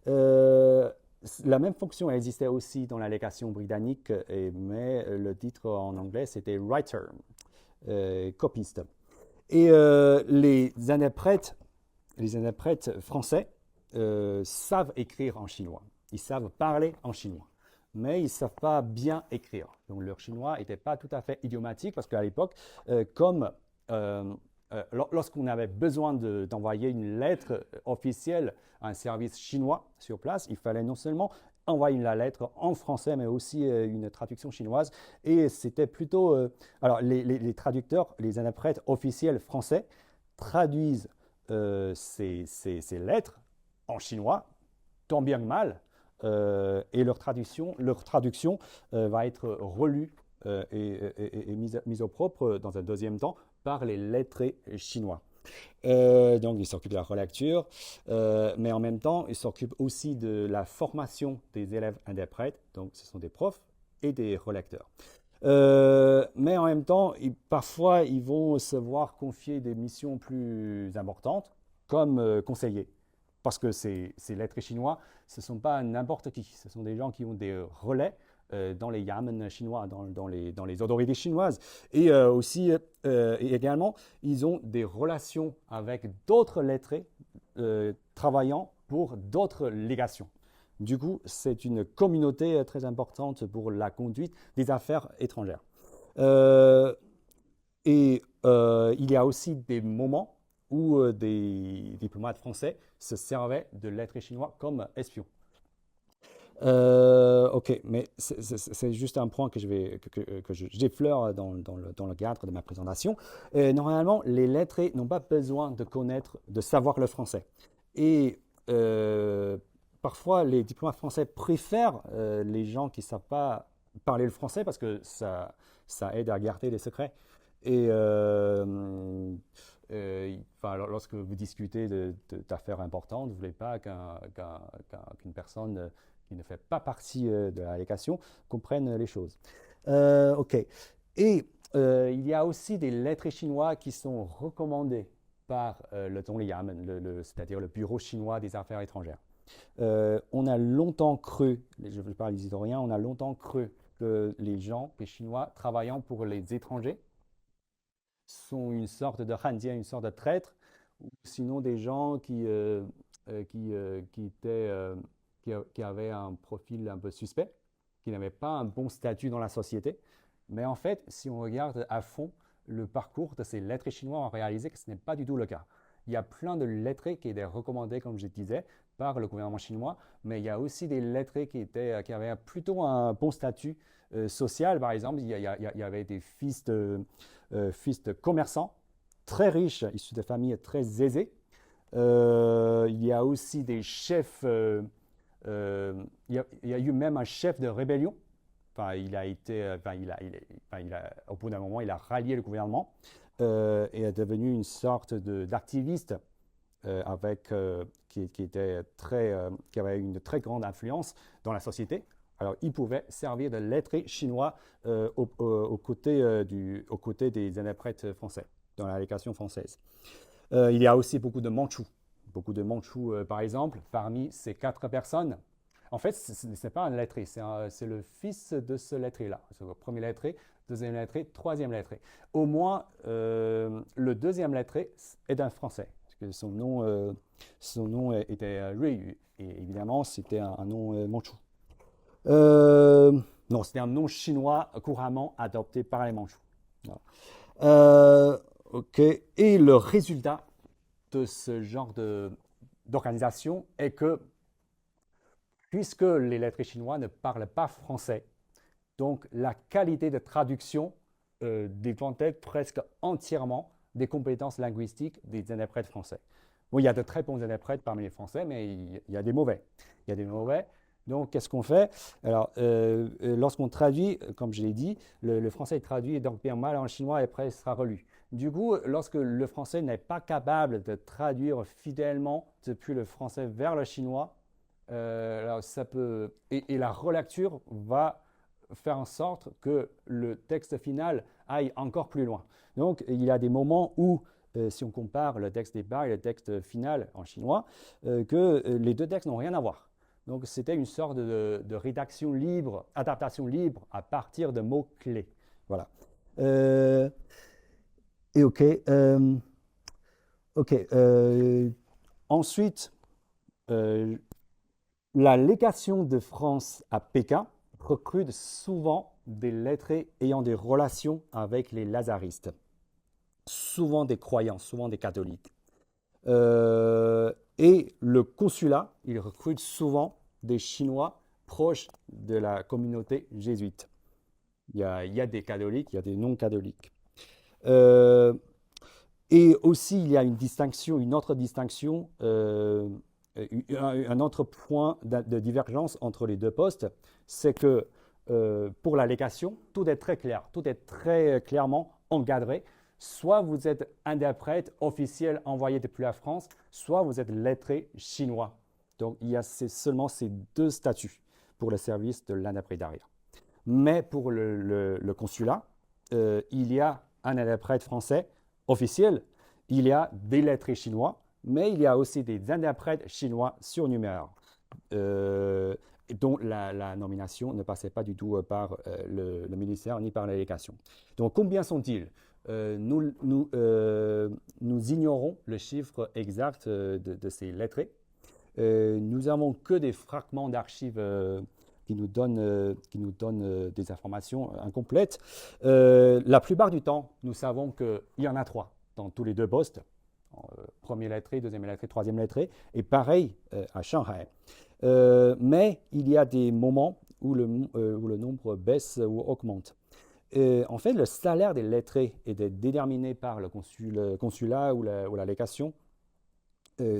La même fonction existait aussi dans la légation britannique, mais le titre en anglais c'était writer, copiste. Et les interprètes français savent écrire en chinois. Ils savent parler en chinois, mais ils ne savent pas bien écrire. Donc leur chinois n'était pas tout à fait idiomatique parce qu'à l'époque, lorsqu'on avait besoin d'envoyer une lettre officielle à un service chinois sur place, il fallait non seulement envoyer la lettre en français, mais aussi une traduction chinoise. Et c'était plutôt... alors, les traducteurs, les interprètes officiels français traduisent ces lettres en chinois, tant bien que mal, et leur traduction va être relue et mise au propre dans un deuxième temps par les lettrés chinois. Donc, ils s'occupent de la relecture, mais en même temps, ils s'occupent aussi de la formation des élèves interprètes. Donc, ce sont des profs et des relecteurs. Mais en même temps, parfois, ils vont se voir confier des missions plus importantes, comme conseillers. Parce que ces lettrés chinois, ce ne sont pas n'importe qui. Ce sont des gens qui ont des relais dans les yamen chinois, dans les autorités chinoises. Et aussi, également, ils ont des relations avec d'autres lettrés travaillant pour d'autres légations. Du coup, c'est une communauté très importante pour la conduite des affaires étrangères. Il y a aussi des moments où des diplomates français se servaient de lettrés chinois comme espions. Ok, mais c'est juste un point que j'effleure dans le cadre de ma présentation. Normalement, les lettrés n'ont pas besoin de savoir le français. Et parfois, les diplomates français préfèrent les gens qui ne savent pas parler le français parce que ça aide à garder les secrets. Et lorsque vous discutez d'affaires importantes, vous ne voulez pas qu'une personne qui ne fait pas partie de la délégation comprenne les choses. Ok. Et il y a aussi des lettrés chinois qui sont recommandés par le Zhongliyamen, c'est-à-dire le Bureau chinois des affaires étrangères. On a longtemps cru, je parle des historiens, on a longtemps cru que les Chinois travaillant pour les étrangers sont une sorte de hanjian, une sorte de traître, ou sinon des gens qui avaient un profil un peu suspect, qui n'avaient pas un bon statut dans la société. Mais en fait, si on regarde à fond le parcours de ces lettrés chinois, on va réaliser que ce n'est pas du tout le cas. Il y a plein de lettrés qui étaient recommandés, comme je disais, par le gouvernement chinois, mais il y a aussi des lettrés qui avaient plutôt un bon statut social. Par exemple, il y avait des fils de commerçants très riches, issus de familles très aisées. Il y a aussi des chefs, il y a eu même un chef de rébellion. Enfin, au bout d'un moment, il a rallié le gouvernement et est devenu une sorte d'activiste qui avait une très grande influence dans la société. Alors, il pouvait servir de lettré chinois aux côtés des interprètes français, dans la délégation française. Il y a aussi beaucoup de Mandchous. Par exemple, parmi ces 4 personnes. En fait, ce n'est pas un lettré, c'est le fils de ce lettré-là. C'est le premier lettré, deuxième lettré, troisième lettré. Au moins, le deuxième lettré est un Français, que son nom était Rui, et évidemment, c'était un nom mandchou. Non, c'était un nom chinois couramment adopté par les Mandchous. Ok. Et le résultat de ce genre d'organisation est que, puisque les lettrés chinois ne parlent pas français, donc la qualité de traduction dépend presque entièrement des compétences linguistiques des interprètes français. Bon, il y a de très bons interprètes parmi les Français, mais il y a des mauvais. Il y a des mauvais. Donc, qu'est-ce qu'on fait? Alors, lorsqu'on traduit, comme je l'ai dit, le français est traduit donc bien mal en chinois et après il sera relu. Du coup, lorsque le français n'est pas capable de traduire fidèlement depuis le français vers le chinois, alors ça peut, et la relecture va faire en sorte que le texte final aille encore plus loin. Donc, il y a des moments où, si on compare le texte départ et le texte final en chinois, que les deux textes n'ont rien à voir. Donc, c'était une sorte de rédaction libre, adaptation libre à partir de mots-clés. Voilà. Et OK. Ensuite, la légation de France à Pékin recrute souvent des lettrés ayant des relations avec les lazaristes, souvent des croyants, souvent des catholiques. Et le consulat, il recrute souvent des Chinois proches de la communauté jésuite. Il y a des catholiques, il y a des non-catholiques. Et aussi, il y a une autre distinction, un autre point de divergence entre les deux postes, c'est que pour la légation, tout est très clair, tout est très clairement encadré. Soit vous êtes interprète officiel envoyé depuis la France, soit vous êtes lettré chinois. Donc, il y a seulement ces deux statuts pour le service de l'interprétariat. Mais pour le consulat, il y a un interprète français officiel, il y a des lettrés chinois, mais il y a aussi des interprètes chinois surnuméraires, dont la nomination ne passait pas du tout par le ministère ni par la délégation. Donc, combien sont-ils? Nous ignorons le chiffre exact de ces lettrés. Nous n'avons que des fragments d'archives qui nous donnent des informations incomplètes. La plupart du temps, nous savons qu'il y en a 3 dans tous les 2 postes. Premier lettré, deuxième lettré, troisième lettré, et pareil à Shanghai. Mais il y a des moments où le nombre baisse ou augmente. En fait, le salaire des lettrés est déterminé par le consulat ou la légation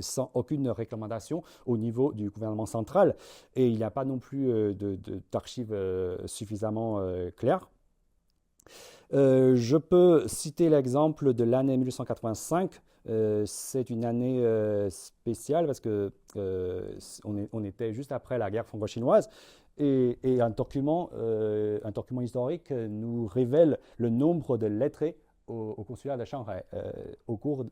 sans aucune recommandation au niveau du gouvernement central. Et il n'y a pas non plus d'archives suffisamment claires. Je peux citer l'exemple de l'année 1885. C'est une année spéciale parce que on était juste après la guerre franco-chinoise. Et un document historique nous révèle le nombre de lettrés au consulat de Shanghai au cours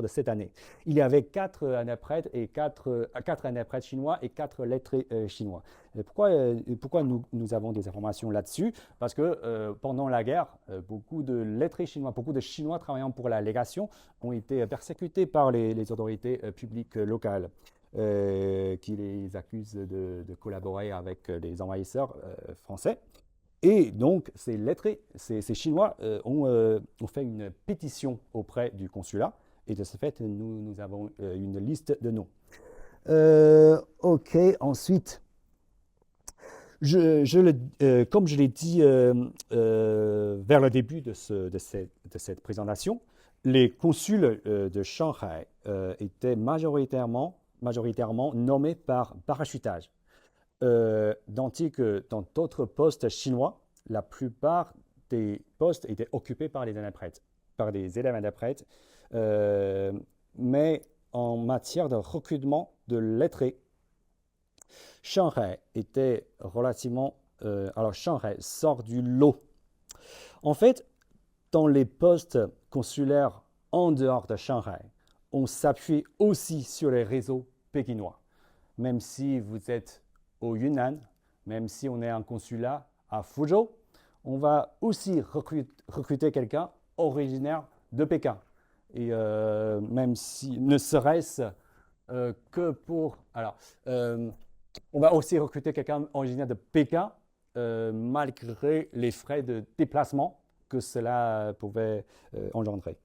de cette année. Il y avait 4 interprètes et 4 interprètes chinois et 4 lettrés chinois. Pourquoi nous avons des informations là-dessus? Parce que pendant la guerre, beaucoup de lettrés chinois, beaucoup de Chinois travaillant pour la légation ont été persécutés par les autorités publiques locales. Qui les accusent de collaborer avec les envahisseurs français. Et donc, ces lettrés, ces Chinois ont fait une pétition auprès du consulat. Et de ce fait, nous avons une liste de noms. OK, ensuite, comme je l'ai dit vers le début de cette présentation, les consuls de Shanghai étaient majoritairement nommés par parachutage. Tandis que dans d'autres postes chinois, la plupart des postes étaient occupés par les interprètes, par des élèves interprètes. Mais en matière de recrutement de lettrés, Shanghai était relativement... alors Shanghai sort du lot. En fait, dans les postes consulaires en dehors de Shanghai, on s'appuie aussi sur les réseaux pékinois. Même si vous êtes au Yunnan, même si on est un consulat à Fuzhou, on va aussi recruter quelqu'un originaire de Pékin. Et même si, ne serait-ce que pour... Alors, on va aussi recruter quelqu'un originaire de Pékin, malgré les frais de déplacement que cela pouvait engendrer.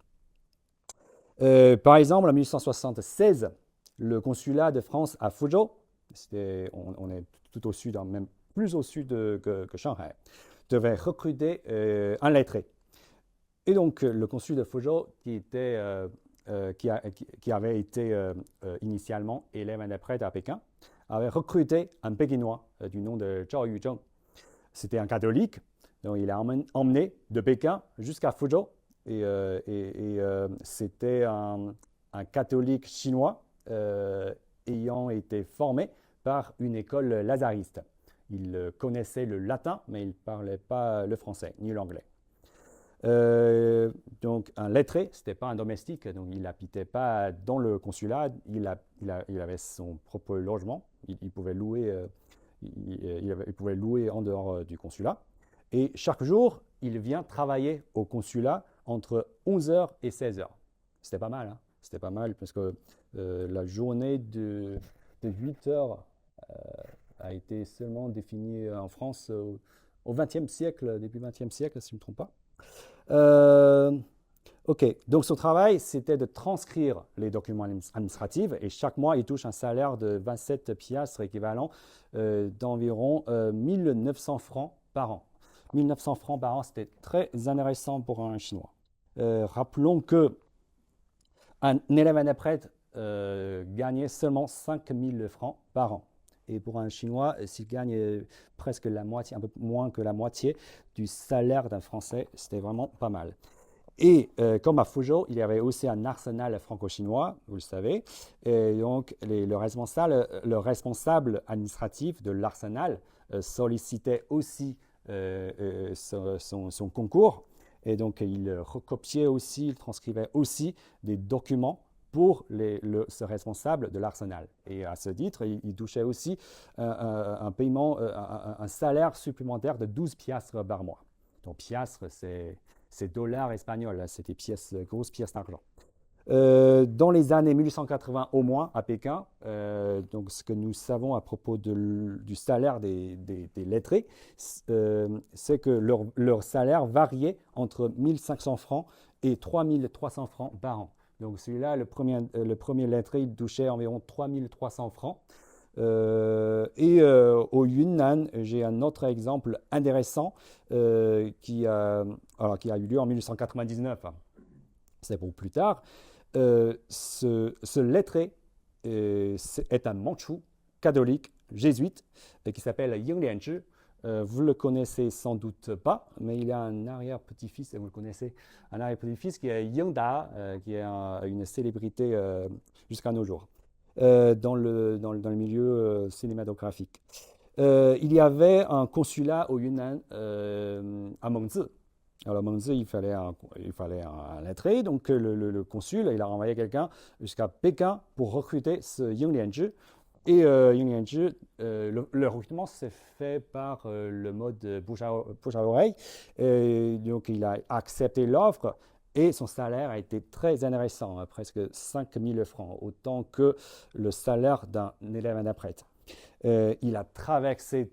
Par exemple, en 1876, le consulat de France à Fuzhou, on est tout au sud, même plus au sud que Shanghai, devait recruter un lettré. Et donc, le consul de Fuzhou, qui avait été initialement élève interprète à Pékin, avait recruté un Pékinois du nom de Zhao Yuzheng. C'était un catholique, donc il a emmené de Pékin jusqu'à Fuzhou. Et c'était un catholique chinois ayant été formé par une école lazariste. Il connaissait le latin, mais il ne parlait pas le français ni l'anglais. Donc un lettré, ce n'était pas un domestique, donc il n'habitait pas dans le consulat, il avait son propre logement, il pouvait louer en dehors du consulat. Et chaque jour, il vient travailler au consulat entre 11h et 16h. C'était pas mal, hein? C'était pas mal parce que la journée de 8h a été seulement définie en France au XXe siècle, début XXe siècle, si je ne me trompe pas. Ok, donc son travail, c'était de transcrire les documents administratifs et chaque mois, il touche un salaire de 27 piastres équivalent d'environ 1900 francs par an. 1900 francs par an, c'était très intéressant pour un Chinois. Rappelons que un élève interprète gagnait seulement 5000 francs par an. Et pour un Chinois, s'il gagne presque la moitié, un peu moins que la moitié du salaire d'un Français, c'était vraiment pas mal. Et comme à Fuzhou, il y avait aussi un arsenal franco-chinois, vous le savez. Et donc, le responsable administratif de l'arsenal sollicitait aussi son concours. Et donc, il recopiait aussi, il transcrivait aussi des documents pour ce responsable de l'arsenal. Et à ce titre, il touchait aussi un paiement, un salaire supplémentaire de 12 piastres par mois. Donc, piastres, c'est dollars espagnols, c'est des grosses pièces d'argent. Dans les années 1880 au moins, à Pékin, donc ce que nous savons à propos du salaire des lettrés, c'est que leur salaire variait entre 1500 francs et 3300 francs par an. Donc celui-là, le premier lettré, il touchait environ 3300 francs. Au Yunnan, j'ai un autre exemple intéressant qui a eu lieu en 1899. C'est pour plus tard. Ce lettré est un Mandchou catholique jésuite qui s'appelle Ying Lianzhi. Vous le connaissez sans doute pas, mais il a un arrière-petit-fils, et vous le connaissez, un arrière-petit-fils qui est Ying Da, qui est une célébrité jusqu'à nos jours dans le milieu cinématographique. Il y avait un consulat au Yunnan à Mengzi. Alors, Mengzi, il fallait un lettré, donc le consul, il a envoyé quelqu'un jusqu'à Pékin pour recruter ce Ying Lianzhi. Et Ying Lianzhi, le recrutement s'est fait par le mode bouche à oreille. Donc, il a accepté l'offre et son salaire a été très intéressant, presque 5000 francs, autant que le salaire d'un élève interprète. Il a traversé,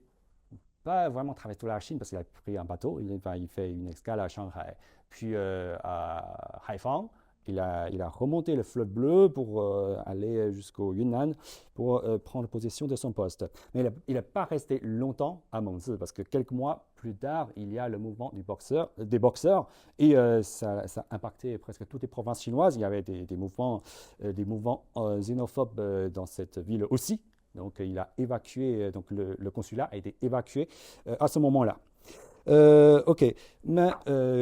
pas vraiment traversé toute la Chine parce qu'il a pris un bateau, il fait une escale à Shanghai, puis à Haiphong. Il a remonté le fleuve bleu pour aller jusqu'au Yunnan pour prendre possession de son poste. Mais il n'a pas resté longtemps à Mengzi parce que quelques mois plus tard, il y a le mouvement des boxeurs et ça a impacté presque toutes les provinces chinoises. Il y avait des mouvements xénophobes dans cette ville aussi. Donc il a évacué, donc le consulat a été évacué à ce moment-là. Ok, mais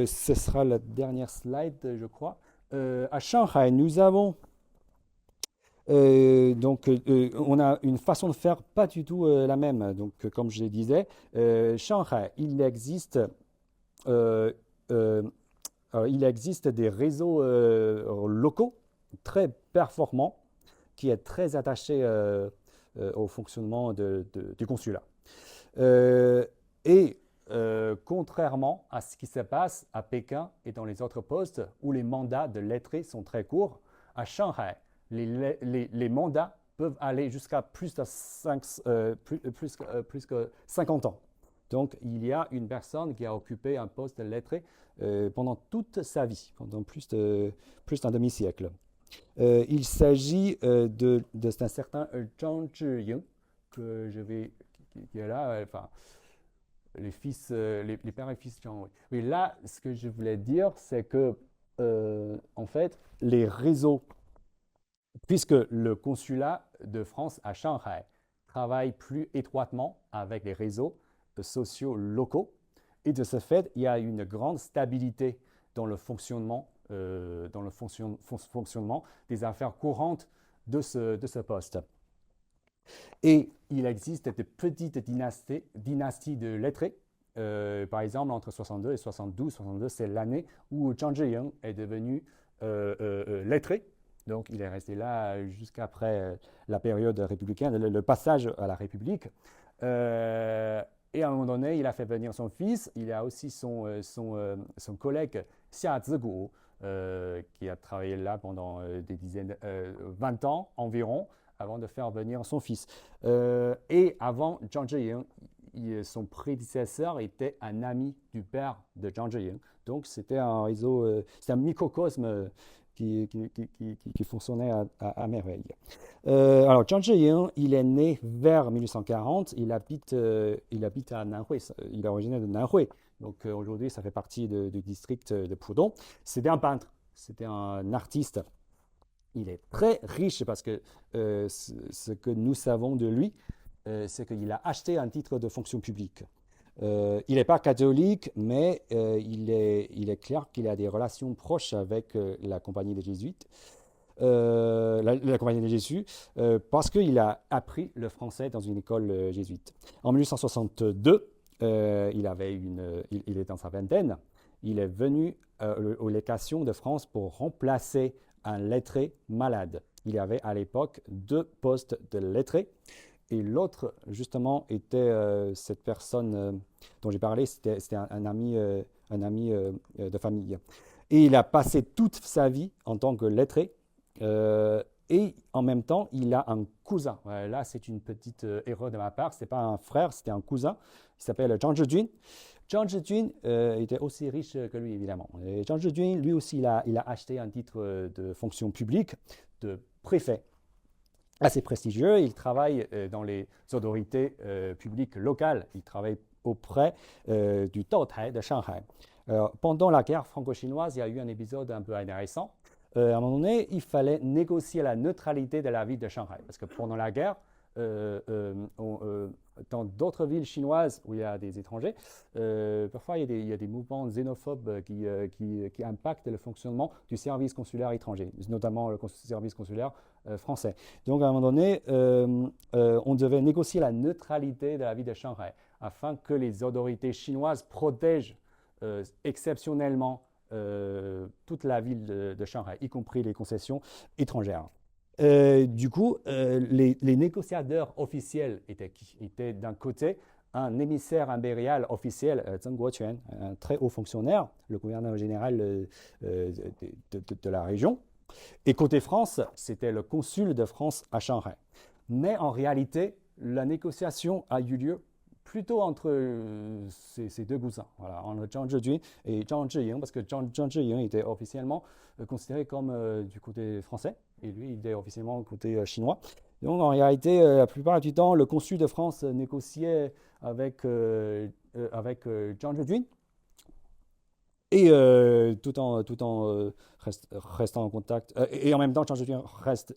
ce sera la dernière slide, je crois. À Shanghai, nous avons on a une façon de faire pas du tout la même. Donc, comme je le disais, Shanghai, il existe des réseaux locaux très performants qui est très attachés au fonctionnement du consulat. Et contrairement à ce qui se passe à Pékin et dans les autres postes où les mandats de lettrés sont très courts, à Shanghai, les mandats peuvent aller jusqu'à plus que 50 ans. Donc, il y a une personne qui a occupé un poste de lettré pendant toute sa vie, pendant plus d'un demi-siècle. Il s'agit d'un certain Zhang Zhiying, qui est là, enfin, les pères et fils Zhang. Oui, là, ce que je voulais dire, c'est que, en fait, les réseaux, puisque le consulat de France à Shanghai travaille plus étroitement avec les réseaux sociaux locaux, et de ce fait, il y a une grande stabilité dans le fonctionnement, des affaires courantes de ce poste. Et il existe de petites dynasties de lettrés. Par exemple, entre 62 et 72, 62, c'est l'année où Zhang Zhiying est devenu lettré. Donc, il est resté là jusqu'après la période républicaine, le passage à la République. Et à un moment donné, il a fait venir son fils. Il y a aussi son collègue Xia Zigu, qui a travaillé là pendant 20 ans environ, avant de faire venir son fils. Et avant Zhang Zhiying, son prédécesseur était un ami du père de Zhang Zhiying. Donc, c'était un réseau, c'était un microcosme qui fonctionnait à merveille. Alors, Zhang Zhiying, il est né vers 1840. Il habite à Nanhui. Il est originaire de Nanhui. Donc, aujourd'hui, ça fait partie du district de Pudong. C'était un peintre. C'était un artiste. Il est très riche parce que ce que nous savons de lui, c'est qu'il a acheté un titre de fonction publique. Il n'est pas catholique, mais il est clair qu'il a des relations proches avec la Compagnie des Jésuites, la Compagnie des Jésus, parce qu'il a appris le français dans une école jésuite. En 1862, il est dans sa vingtaine. Il est venu aux légations de France pour remplacer un lettré malade. Il y avait à l'époque 2 postes de lettré. Et l'autre, justement, était cette personne dont j'ai parlé, c'était un ami de famille. Et il a passé toute sa vie en tant que lettré. Et en même temps, il a un cousin. Là, c'est une petite erreur de ma part. Ce n'était pas un frère, c'était un cousin. Il s'appelle Zhang Zhijun. Zhang Zhijun était aussi riche que lui, évidemment. Et Zhang Zhijun, lui aussi, il a acheté un titre de fonction publique de préfet. Assez prestigieux. Il travaille dans les autorités publiques locales. Il travaille auprès du Taotai de Shanghai. Pendant la guerre franco-chinoise, il y a eu un épisode un peu intéressant. À un moment donné, il fallait négocier la neutralité de la ville de Shanghai. Parce que pendant la guerre, dans d'autres villes chinoises où il y a des étrangers, parfois il y a des mouvements xénophobes qui impactent le fonctionnement du service consulaire étranger, notamment le service consulaire français. Donc à un moment donné, on devait négocier la neutralité de la ville de Shanghai afin que les autorités chinoises protègent exceptionnellement toute la ville de Shanghai, y compris les concessions étrangères. Du coup, les négociateurs officiels étaient d'un côté un émissaire impérial officiel, Zheng Guoquan, un très haut fonctionnaire, le gouverneur général de la région. Et côté France, c'était le consul de France à Shanghai. Mais en réalité, la négociation a eu lieu plutôt entre ces 2 cousins, voilà, entre Zhang Zhijun et Zhang Zhiying, parce que Zhang Zhiying était officiellement considéré comme du côté français, et lui, il était officiellement du côté chinois. Donc, en réalité, la plupart du temps, le consul de France négociait avec Zhang Zhijun, et tout en restant en contact, et en même temps, Zhang Zhijun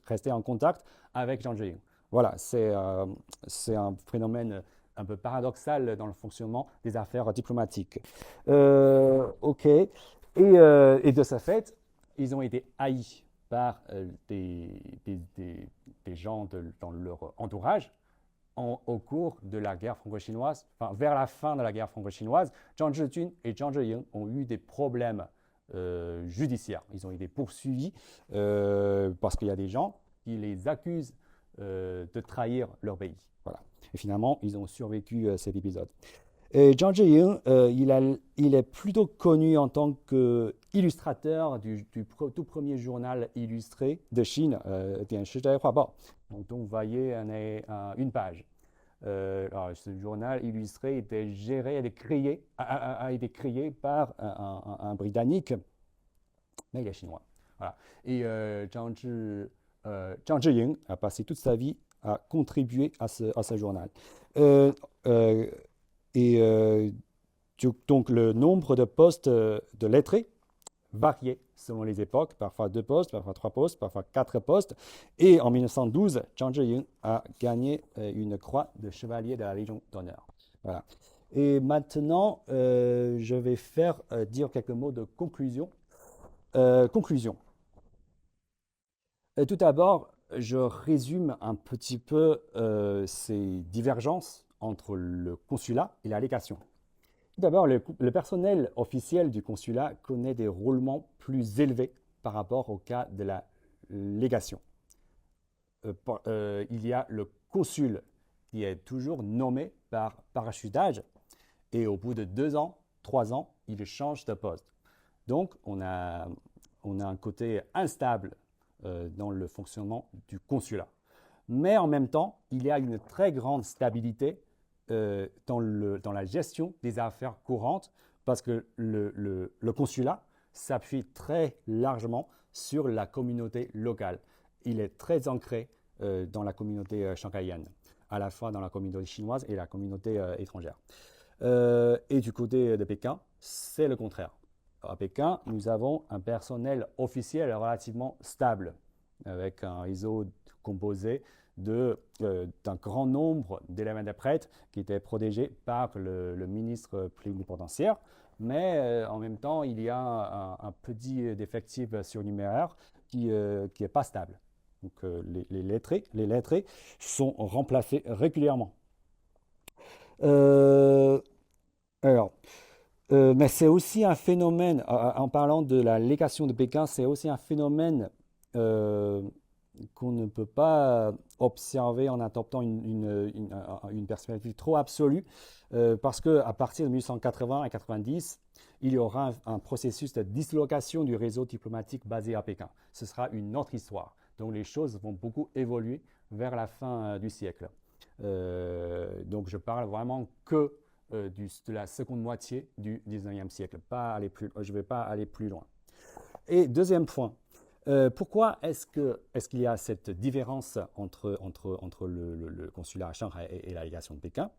restait en contact avec Zhang Zhiying. Voilà, c'est un phénomène un peu paradoxal dans le fonctionnement des affaires diplomatiques. OK. Et de ce fait, ils ont été haïs par des gens dans leur entourage au cours de la guerre franco-chinoise. Enfin, vers la fin de la guerre franco-chinoise, Zhang Zhijun et Zhang Zhiying ont eu des problèmes judiciaires. Ils ont été poursuivis parce qu'il y a des gens qui les accusent de trahir leur pays. Voilà. Et finalement, ils ont survécu cet épisode. Et Zhang Zhiying, il est plutôt connu en tant qu'illustrateur du tout premier journal illustré de Chine, Dian Shizai Huabao. Donc, vous voyez une page. Alors, ce journal illustré était géré, a été créé par un Britannique, mais il est chinois. Voilà. Et Zhang Zhiying a passé toute sa vie à contribuer à ce journal. Donc, le nombre de postes de lettrés variait selon les époques, parfois 2 postes, parfois 3 postes, parfois 4 postes. Et en 1912, Zhang Zhiying a gagné une croix de chevalier de la Légion d'honneur. Voilà. Et maintenant, je vais dire quelques mots de conclusion. Tout d'abord, je résume un petit peu ces divergences entre le consulat et la légation. Tout d'abord, le personnel officiel du consulat connaît des roulements plus élevés par rapport au cas de la légation. Il y a le consul qui est toujours nommé par parachutage et au bout de 2 ans, 3 ans, il change de poste. Donc, on a un côté instable dans le fonctionnement du consulat. Mais en même temps, il y a une très grande stabilité dans la gestion des affaires courantes parce que le consulat s'appuie très largement sur la communauté locale. Il est très ancré dans la communauté shanghaïenne, à la fois dans la communauté chinoise et la communauté étrangère. Et du côté de Pékin, c'est le contraire. À Pékin, nous avons un personnel officiel relativement stable, avec un réseau composé d'un grand nombre d'éléments de prêtres qui étaient protégés par le ministre plénipotentiaire. Mais en même temps, il y a un petit effectif surnuméraire qui n'est pas stable. Donc les lettrés sont remplacés régulièrement. Mais c'est aussi un phénomène, en parlant de la légation de Pékin, c'est aussi un phénomène qu'on ne peut pas observer en adoptant une perspective trop absolue, parce qu'à partir de 1880 et 90, il y aura un processus de dislocation du réseau diplomatique basé à Pékin. Ce sera une autre histoire. Donc les choses vont beaucoup évoluer vers la fin du siècle. Donc je parle vraiment que de la seconde moitié du 19e siècle. Je ne vais pas aller plus loin. Et deuxième point, pourquoi est-ce qu'il y a cette différence entre le consulat à Shanghai et la légation de Pékin?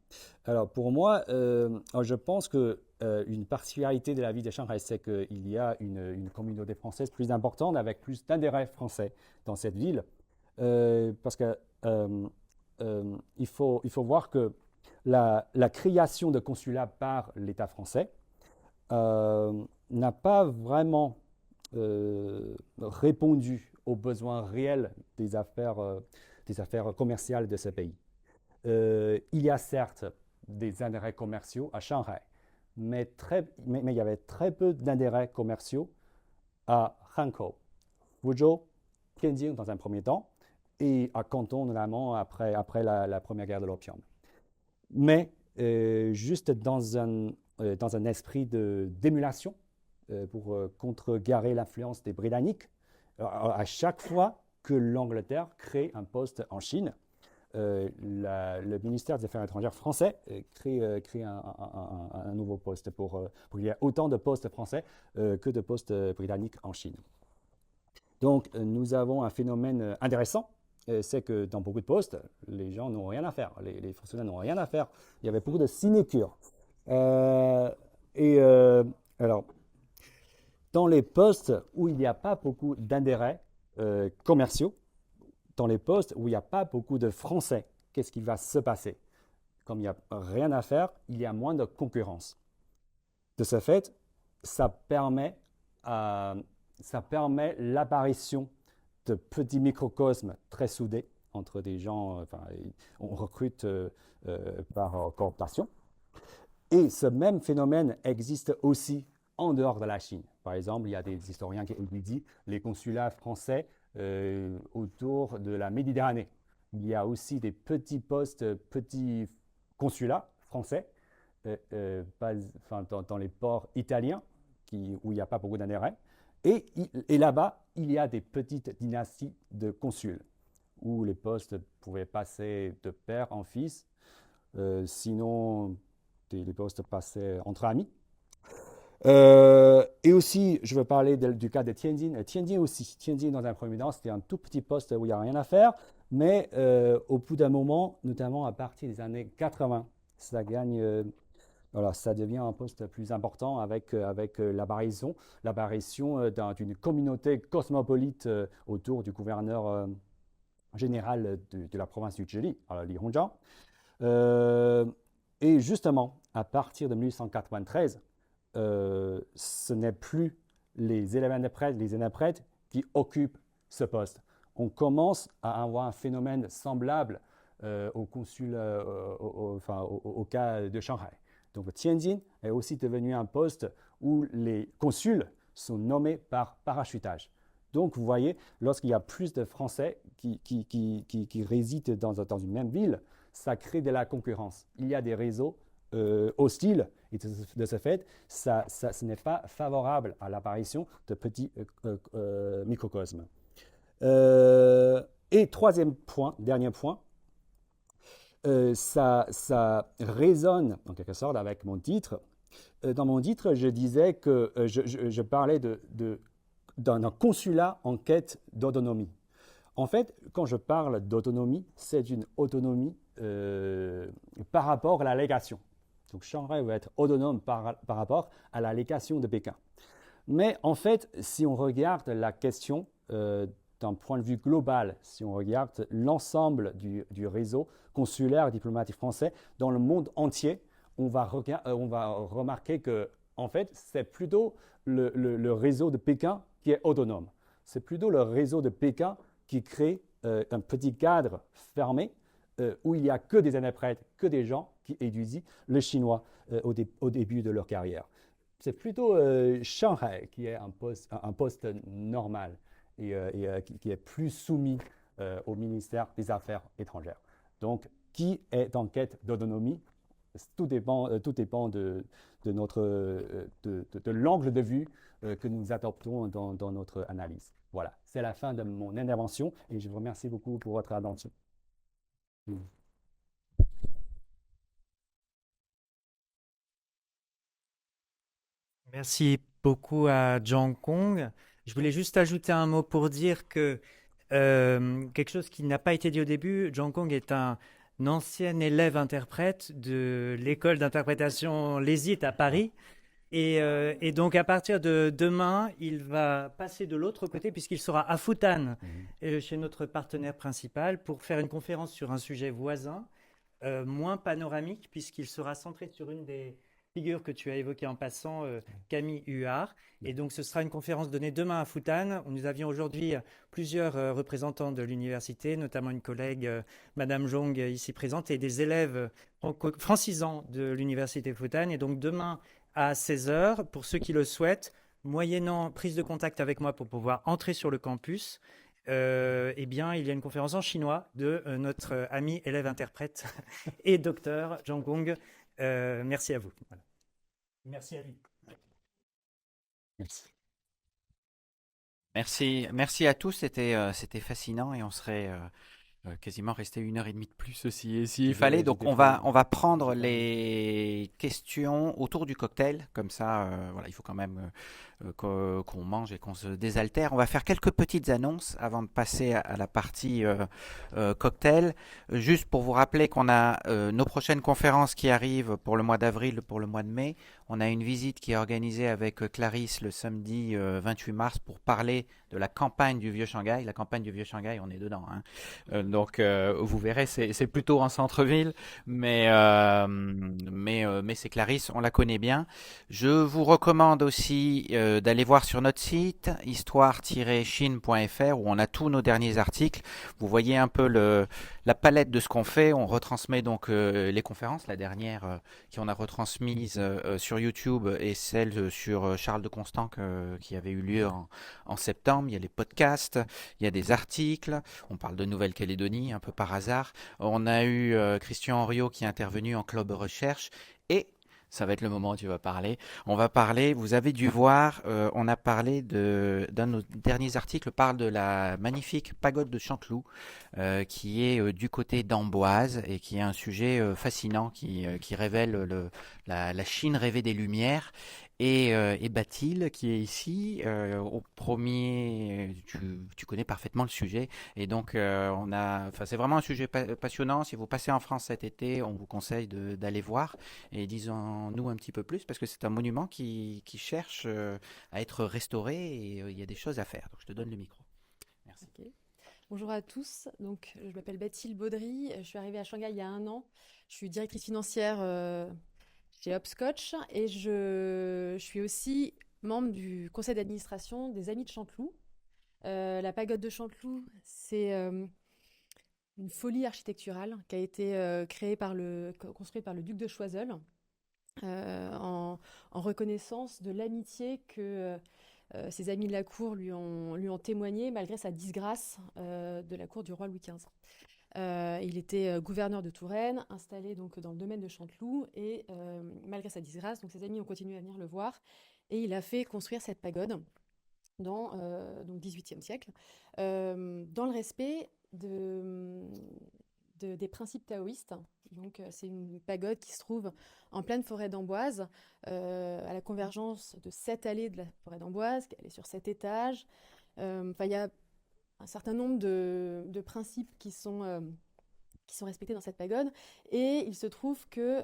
Alors pour moi, je pense qu'une particularité de la vie de Shanghai, c'est qu'il y a une communauté française plus importante avec plus d'intérêt français dans cette ville. Parce que il faut voir que la création de consulats par l'État français n'a pas vraiment répondu aux besoins réels des affaires commerciales de ce pays. Il y a certes des intérêts commerciaux à Shanghai, mais il y avait très peu d'intérêts commerciaux à Hankou, Fuzhou, Tianjin dans un premier temps, et à Canton notamment après la première guerre de l'opium. Mais juste dans un esprit d'émulation pour contrecarrer l'influence des Britanniques, à chaque fois que l'Angleterre crée un poste en Chine, le ministère des Affaires étrangères français crée un nouveau poste pour qu'il y ait autant de postes français que de postes britanniques en Chine. Donc nous avons un phénomène intéressant. C'est que dans beaucoup de postes, les gens n'ont rien à faire, les fonctionnaires n'ont rien à faire. Il y avait beaucoup de sinécures. Alors, dans les postes où il n'y a pas beaucoup d'intérêts commerciaux, dans les postes où il n'y a pas beaucoup de Français, qu'est-ce qui va se passer? Comme il n'y a rien à faire, il y a moins de concurrence. De ce fait, ça permet l'apparition de petits microcosmes très soudés entre des gens, on recrute par cooptation. Et ce même phénomène existe aussi en dehors de la Chine. Par exemple, il y a des historiens qui étudient les consulats français autour de la Méditerranée. Il y a aussi des petits postes, petits consulats français dans les ports italiens où il n'y a pas beaucoup d'intérêt. Et là-bas, il y a des petites dynasties de consuls où les postes pouvaient passer de père en fils. Sinon, les postes passaient entre amis. Et aussi, je veux parler du cas de Tianjin. Tianjin aussi. Tianjin, dans un premier temps, c'était un tout petit poste où il n'y a rien à faire. Mais au bout d'un moment, notamment à partir des années 80, ça gagne, voilà, ça devient un poste plus important avec l'apparition d'une communauté cosmopolite autour du gouverneur général de la province du Zhili, Li Hongzhang. Et justement, à partir de 1893, ce n'est plus les élèves interprètes qui occupent ce poste. On commence à avoir un phénomène semblable au cas de Shanghai. Donc Tianjin est aussi devenu un poste où les consuls sont nommés par parachutage. Donc vous voyez, lorsqu'il y a plus de Français qui résident dans une même ville, ça crée de la concurrence. Il y a des réseaux hostiles et de ce fait, ce n'est pas favorable à l'apparition de petits microcosmes. Et dernier point, ça résonne en quelque sorte avec mon titre. Dans mon titre, je disais que je parlais d'un consulat en quête d'autonomie. En fait, quand je parle d'autonomie, c'est une autonomie par rapport à la légation. Donc Shanghai va être autonome par rapport à la légation de Pékin. Mais en fait, si on regarde la question d'un point de vue global, si on regarde l'ensemble du réseau consulaire et diplomatique français dans le monde entier, on va remarquer que en fait, c'est plutôt le réseau de Pékin qui est autonome. C'est plutôt le réseau de Pékin qui crée un petit cadre fermé où il n'y a que des interprètes, que des gens qui étudient le chinois au début de leur carrière. C'est plutôt Shanghai qui est un poste normal et qui est plus soumis au ministère des Affaires étrangères. Donc, qui est en quête d'autonomie? Tout dépend de l'angle de vue que nous adoptons dans notre analyse. Voilà, c'est la fin de mon intervention et je vous remercie beaucoup pour votre attention. Merci beaucoup à Zhang Kong. Je voulais juste ajouter un mot pour dire que quelque chose qui n'a pas été dit au début, Zhang Kong est un ancien élève interprète de l'école d'interprétation Lézit à Paris. Et donc, à partir de demain, il va passer de l'autre côté puisqu'il sera à Futan, chez notre partenaire principal, pour faire une conférence sur un sujet voisin, moins panoramique, puisqu'il sera centré sur une des figures que tu as évoquées en passant, Camille Huard. Et donc, ce sera une conférence donnée demain à Futan. Nous avions aujourd'hui plusieurs représentants de l'université, notamment une collègue, Madame Zhong, ici présente, et des élèves francisants de l'université Futan. Et donc, demain, à 16h, pour ceux qui le souhaitent, moyennant prise de contact avec moi pour pouvoir entrer sur le campus, eh bien, il y a une conférence en chinois de notre ami élève interprète et docteur Zhang Kong. Merci à vous. Voilà. Merci à lui. Merci à tous, c'était fascinant et on serait quasiment resté 1h30 de plus s'il fallait. Donc on va prendre les questions autour du cocktail, comme ça, voilà, il faut quand même qu'on mange et qu'on se désaltère. On va faire quelques petites annonces avant de passer à la partie cocktail. Juste pour vous rappeler qu'on a nos prochaines conférences qui arrivent pour le mois d'avril, pour le mois de mai. On a une visite qui est organisée avec Clarisse le samedi 28 mars pour parler de la campagne du Vieux Shanghai. La campagne du Vieux Shanghai, on est dedans, hein. Donc vous verrez, c'est plutôt en centre-ville, mais c'est Clarisse, on la connaît bien. Je vous recommande aussi d'aller voir sur notre site histoire-chine.fr où on a tous nos derniers articles. Vous voyez un peu la palette de ce qu'on fait. On retransmet donc les conférences, la dernière qui on a retransmise sur YouTube et celle sur Charles de Constant qui avait eu lieu en septembre. Il y a les podcasts, il y a des articles, on parle de Nouvelle-Calédonie un peu par hasard. On a eu Christian Henriot qui est intervenu en club recherche et Ça va être le moment où tu vas parler. On va parler, vous avez dû voir, on a parlé d'un de nos derniers articles, parle de la magnifique pagode de Chanteloup, qui est du côté d'Amboise et qui est un sujet fascinant qui révèle la Chine rêvée des Lumières. Et Bathilde, qui est ici, au premier, tu connais parfaitement le sujet. Et donc, enfin, c'est vraiment un sujet passionnant. Si vous passez en France cet été, on vous conseille d'aller voir. Et disons-nous un petit peu plus, parce que c'est un monument qui cherche à être restauré et il y a des choses à faire. Donc, je te donne le micro. Merci. Ok. Bonjour à tous. Donc, je m'appelle Bathilde Baudry. Je suis arrivée à Shanghai il y a 1 an. Je suis directrice financière chez Hopscotch et je suis aussi membre du conseil d'administration des Amis de Chanteloup. La pagode de Chanteloup, c'est une folie architecturale qui a été construite par le duc de Choiseul en reconnaissance de l'amitié que ses amis de la cour lui ont témoigné malgré sa disgrâce de la cour du roi Louis XV. Il était gouverneur de Touraine, installé donc dans le domaine de Chanteloup, et malgré sa disgrâce, donc ses amis ont continué à venir le voir, et il a fait construire cette pagode dans donc 18e siècle, dans le respect des principes taoïstes. Donc, c'est une pagode qui se trouve en pleine forêt d'Amboise, à la convergence de 7 allées de la forêt d'Amboise. Elle est sur 7 étages. Enfin, il y a un certain nombre de principes qui sont respectés dans cette pagode. Et il se trouve que,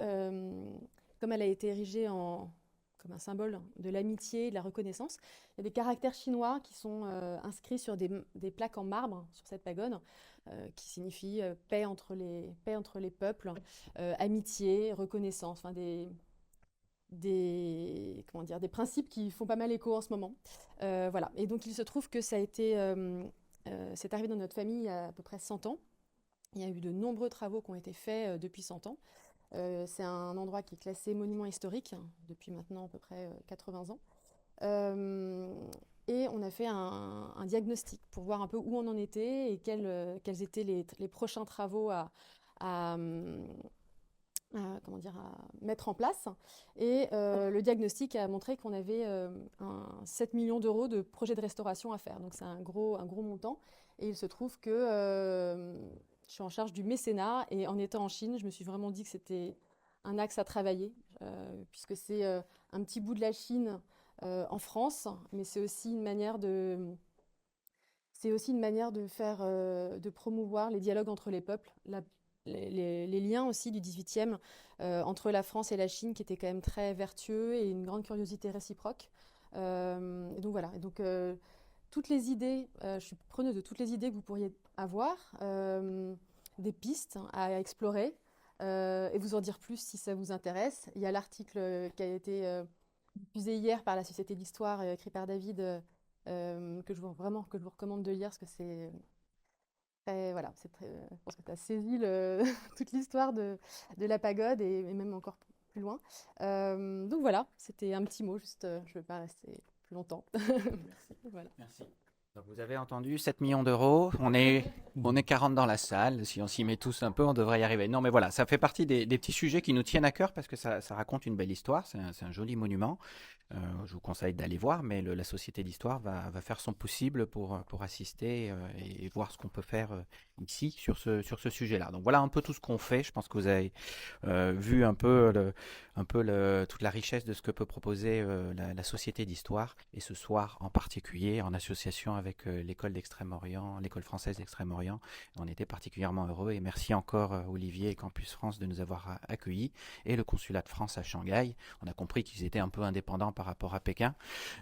comme elle a été érigée comme un symbole de l'amitié et de la reconnaissance, il y a des caractères chinois qui sont inscrits sur des plaques en marbre sur cette pagode, qui signifient paix entre les peuples, amitié, reconnaissance, enfin des principes qui font pas mal écho en ce moment. Voilà. Et donc il se trouve que ça a été c'est arrivé dans notre famille il y a à peu près 100 ans. Il y a eu de nombreux travaux qui ont été faits depuis 100 ans. C'est un endroit qui est classé monument historique depuis maintenant à peu près 80 ans. Et on a fait un diagnostic pour voir un peu où on en était et quels étaient les prochains travaux à mettre en place. Et le diagnostic a montré qu'on avait 7 millions d'euros de projets de restauration à faire. Donc c'est un gros montant. Et il se trouve que je suis en charge du mécénat. Et en étant en Chine, je me suis vraiment dit que c'était un axe à travailler, puisque c'est un petit bout de la Chine en France, mais c'est aussi une manière de faire, de promouvoir les dialogues entre les peuples, les liens aussi du 18e entre la France et la Chine, qui étaient quand même très vertueux et une grande curiosité réciproque. Et donc voilà. Et donc toutes les idées, je suis preneuse de toutes les idées que vous pourriez avoir, des pistes à explorer, et vous en dire plus si ça vous intéresse. Il y a l'article qui a été diffusé hier par la Société d'Histoire, écrit par David, que je vous recommande de lire, parce que c'est voilà, je pense que tu as saisi toute l'histoire de la pagode et même encore plus loin. Donc voilà, c'était un petit mot, juste, je ne vais pas rester plus longtemps. Voilà. Merci. Donc vous avez entendu, 7 millions d'euros, on est 40 dans la salle, si on s'y met tous un peu, on devrait y arriver. Non mais voilà, ça fait partie des petits sujets qui nous tiennent à cœur parce que ça raconte une belle histoire, c'est un joli monument. Je vous conseille d'aller voir, mais la Société d'Histoire va faire son possible pour assister et voir ce qu'on peut faire ici sur ce sujet-là. Donc voilà un peu tout ce qu'on fait, je pense que vous avez vu un peu toute la richesse de ce que peut proposer la Société d'Histoire, et ce soir en particulier en association avec l'école d'Extrême-Orient, l'école française d'Extrême-Orient. On était particulièrement heureux et merci encore Olivier et Campus France de nous avoir accueillis, et le consulat de France à Shanghai. On a compris qu'ils étaient un peu indépendants par rapport à Pékin.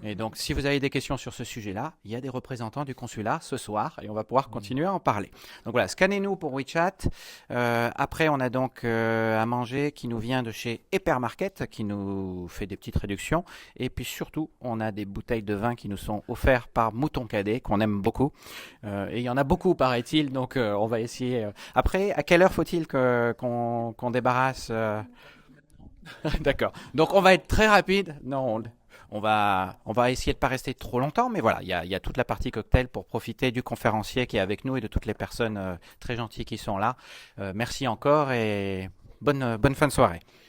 Et donc si vous avez des questions sur ce sujet-là, il y a des représentants du consulat ce soir et on va pouvoir continuer à en parler. Donc voilà, scannez-nous pour WeChat. Après on a donc à manger qui nous vient de chez Hypermarket, qui nous fait des petites réductions, et puis surtout on a des bouteilles de vin qui nous sont offertes par Mouton Cadet, qu'on aime beaucoup, et il y en a beaucoup paraît-il, donc on va essayer. Après, à quelle heure faut-il qu'on débarrasse D'accord, donc on va être très rapide. Non, on va essayer de pas rester trop longtemps, mais voilà, il y a toute la partie cocktail pour profiter du conférencier qui est avec nous et de toutes les personnes très gentilles qui sont là. Merci encore et bonne fin de soirée.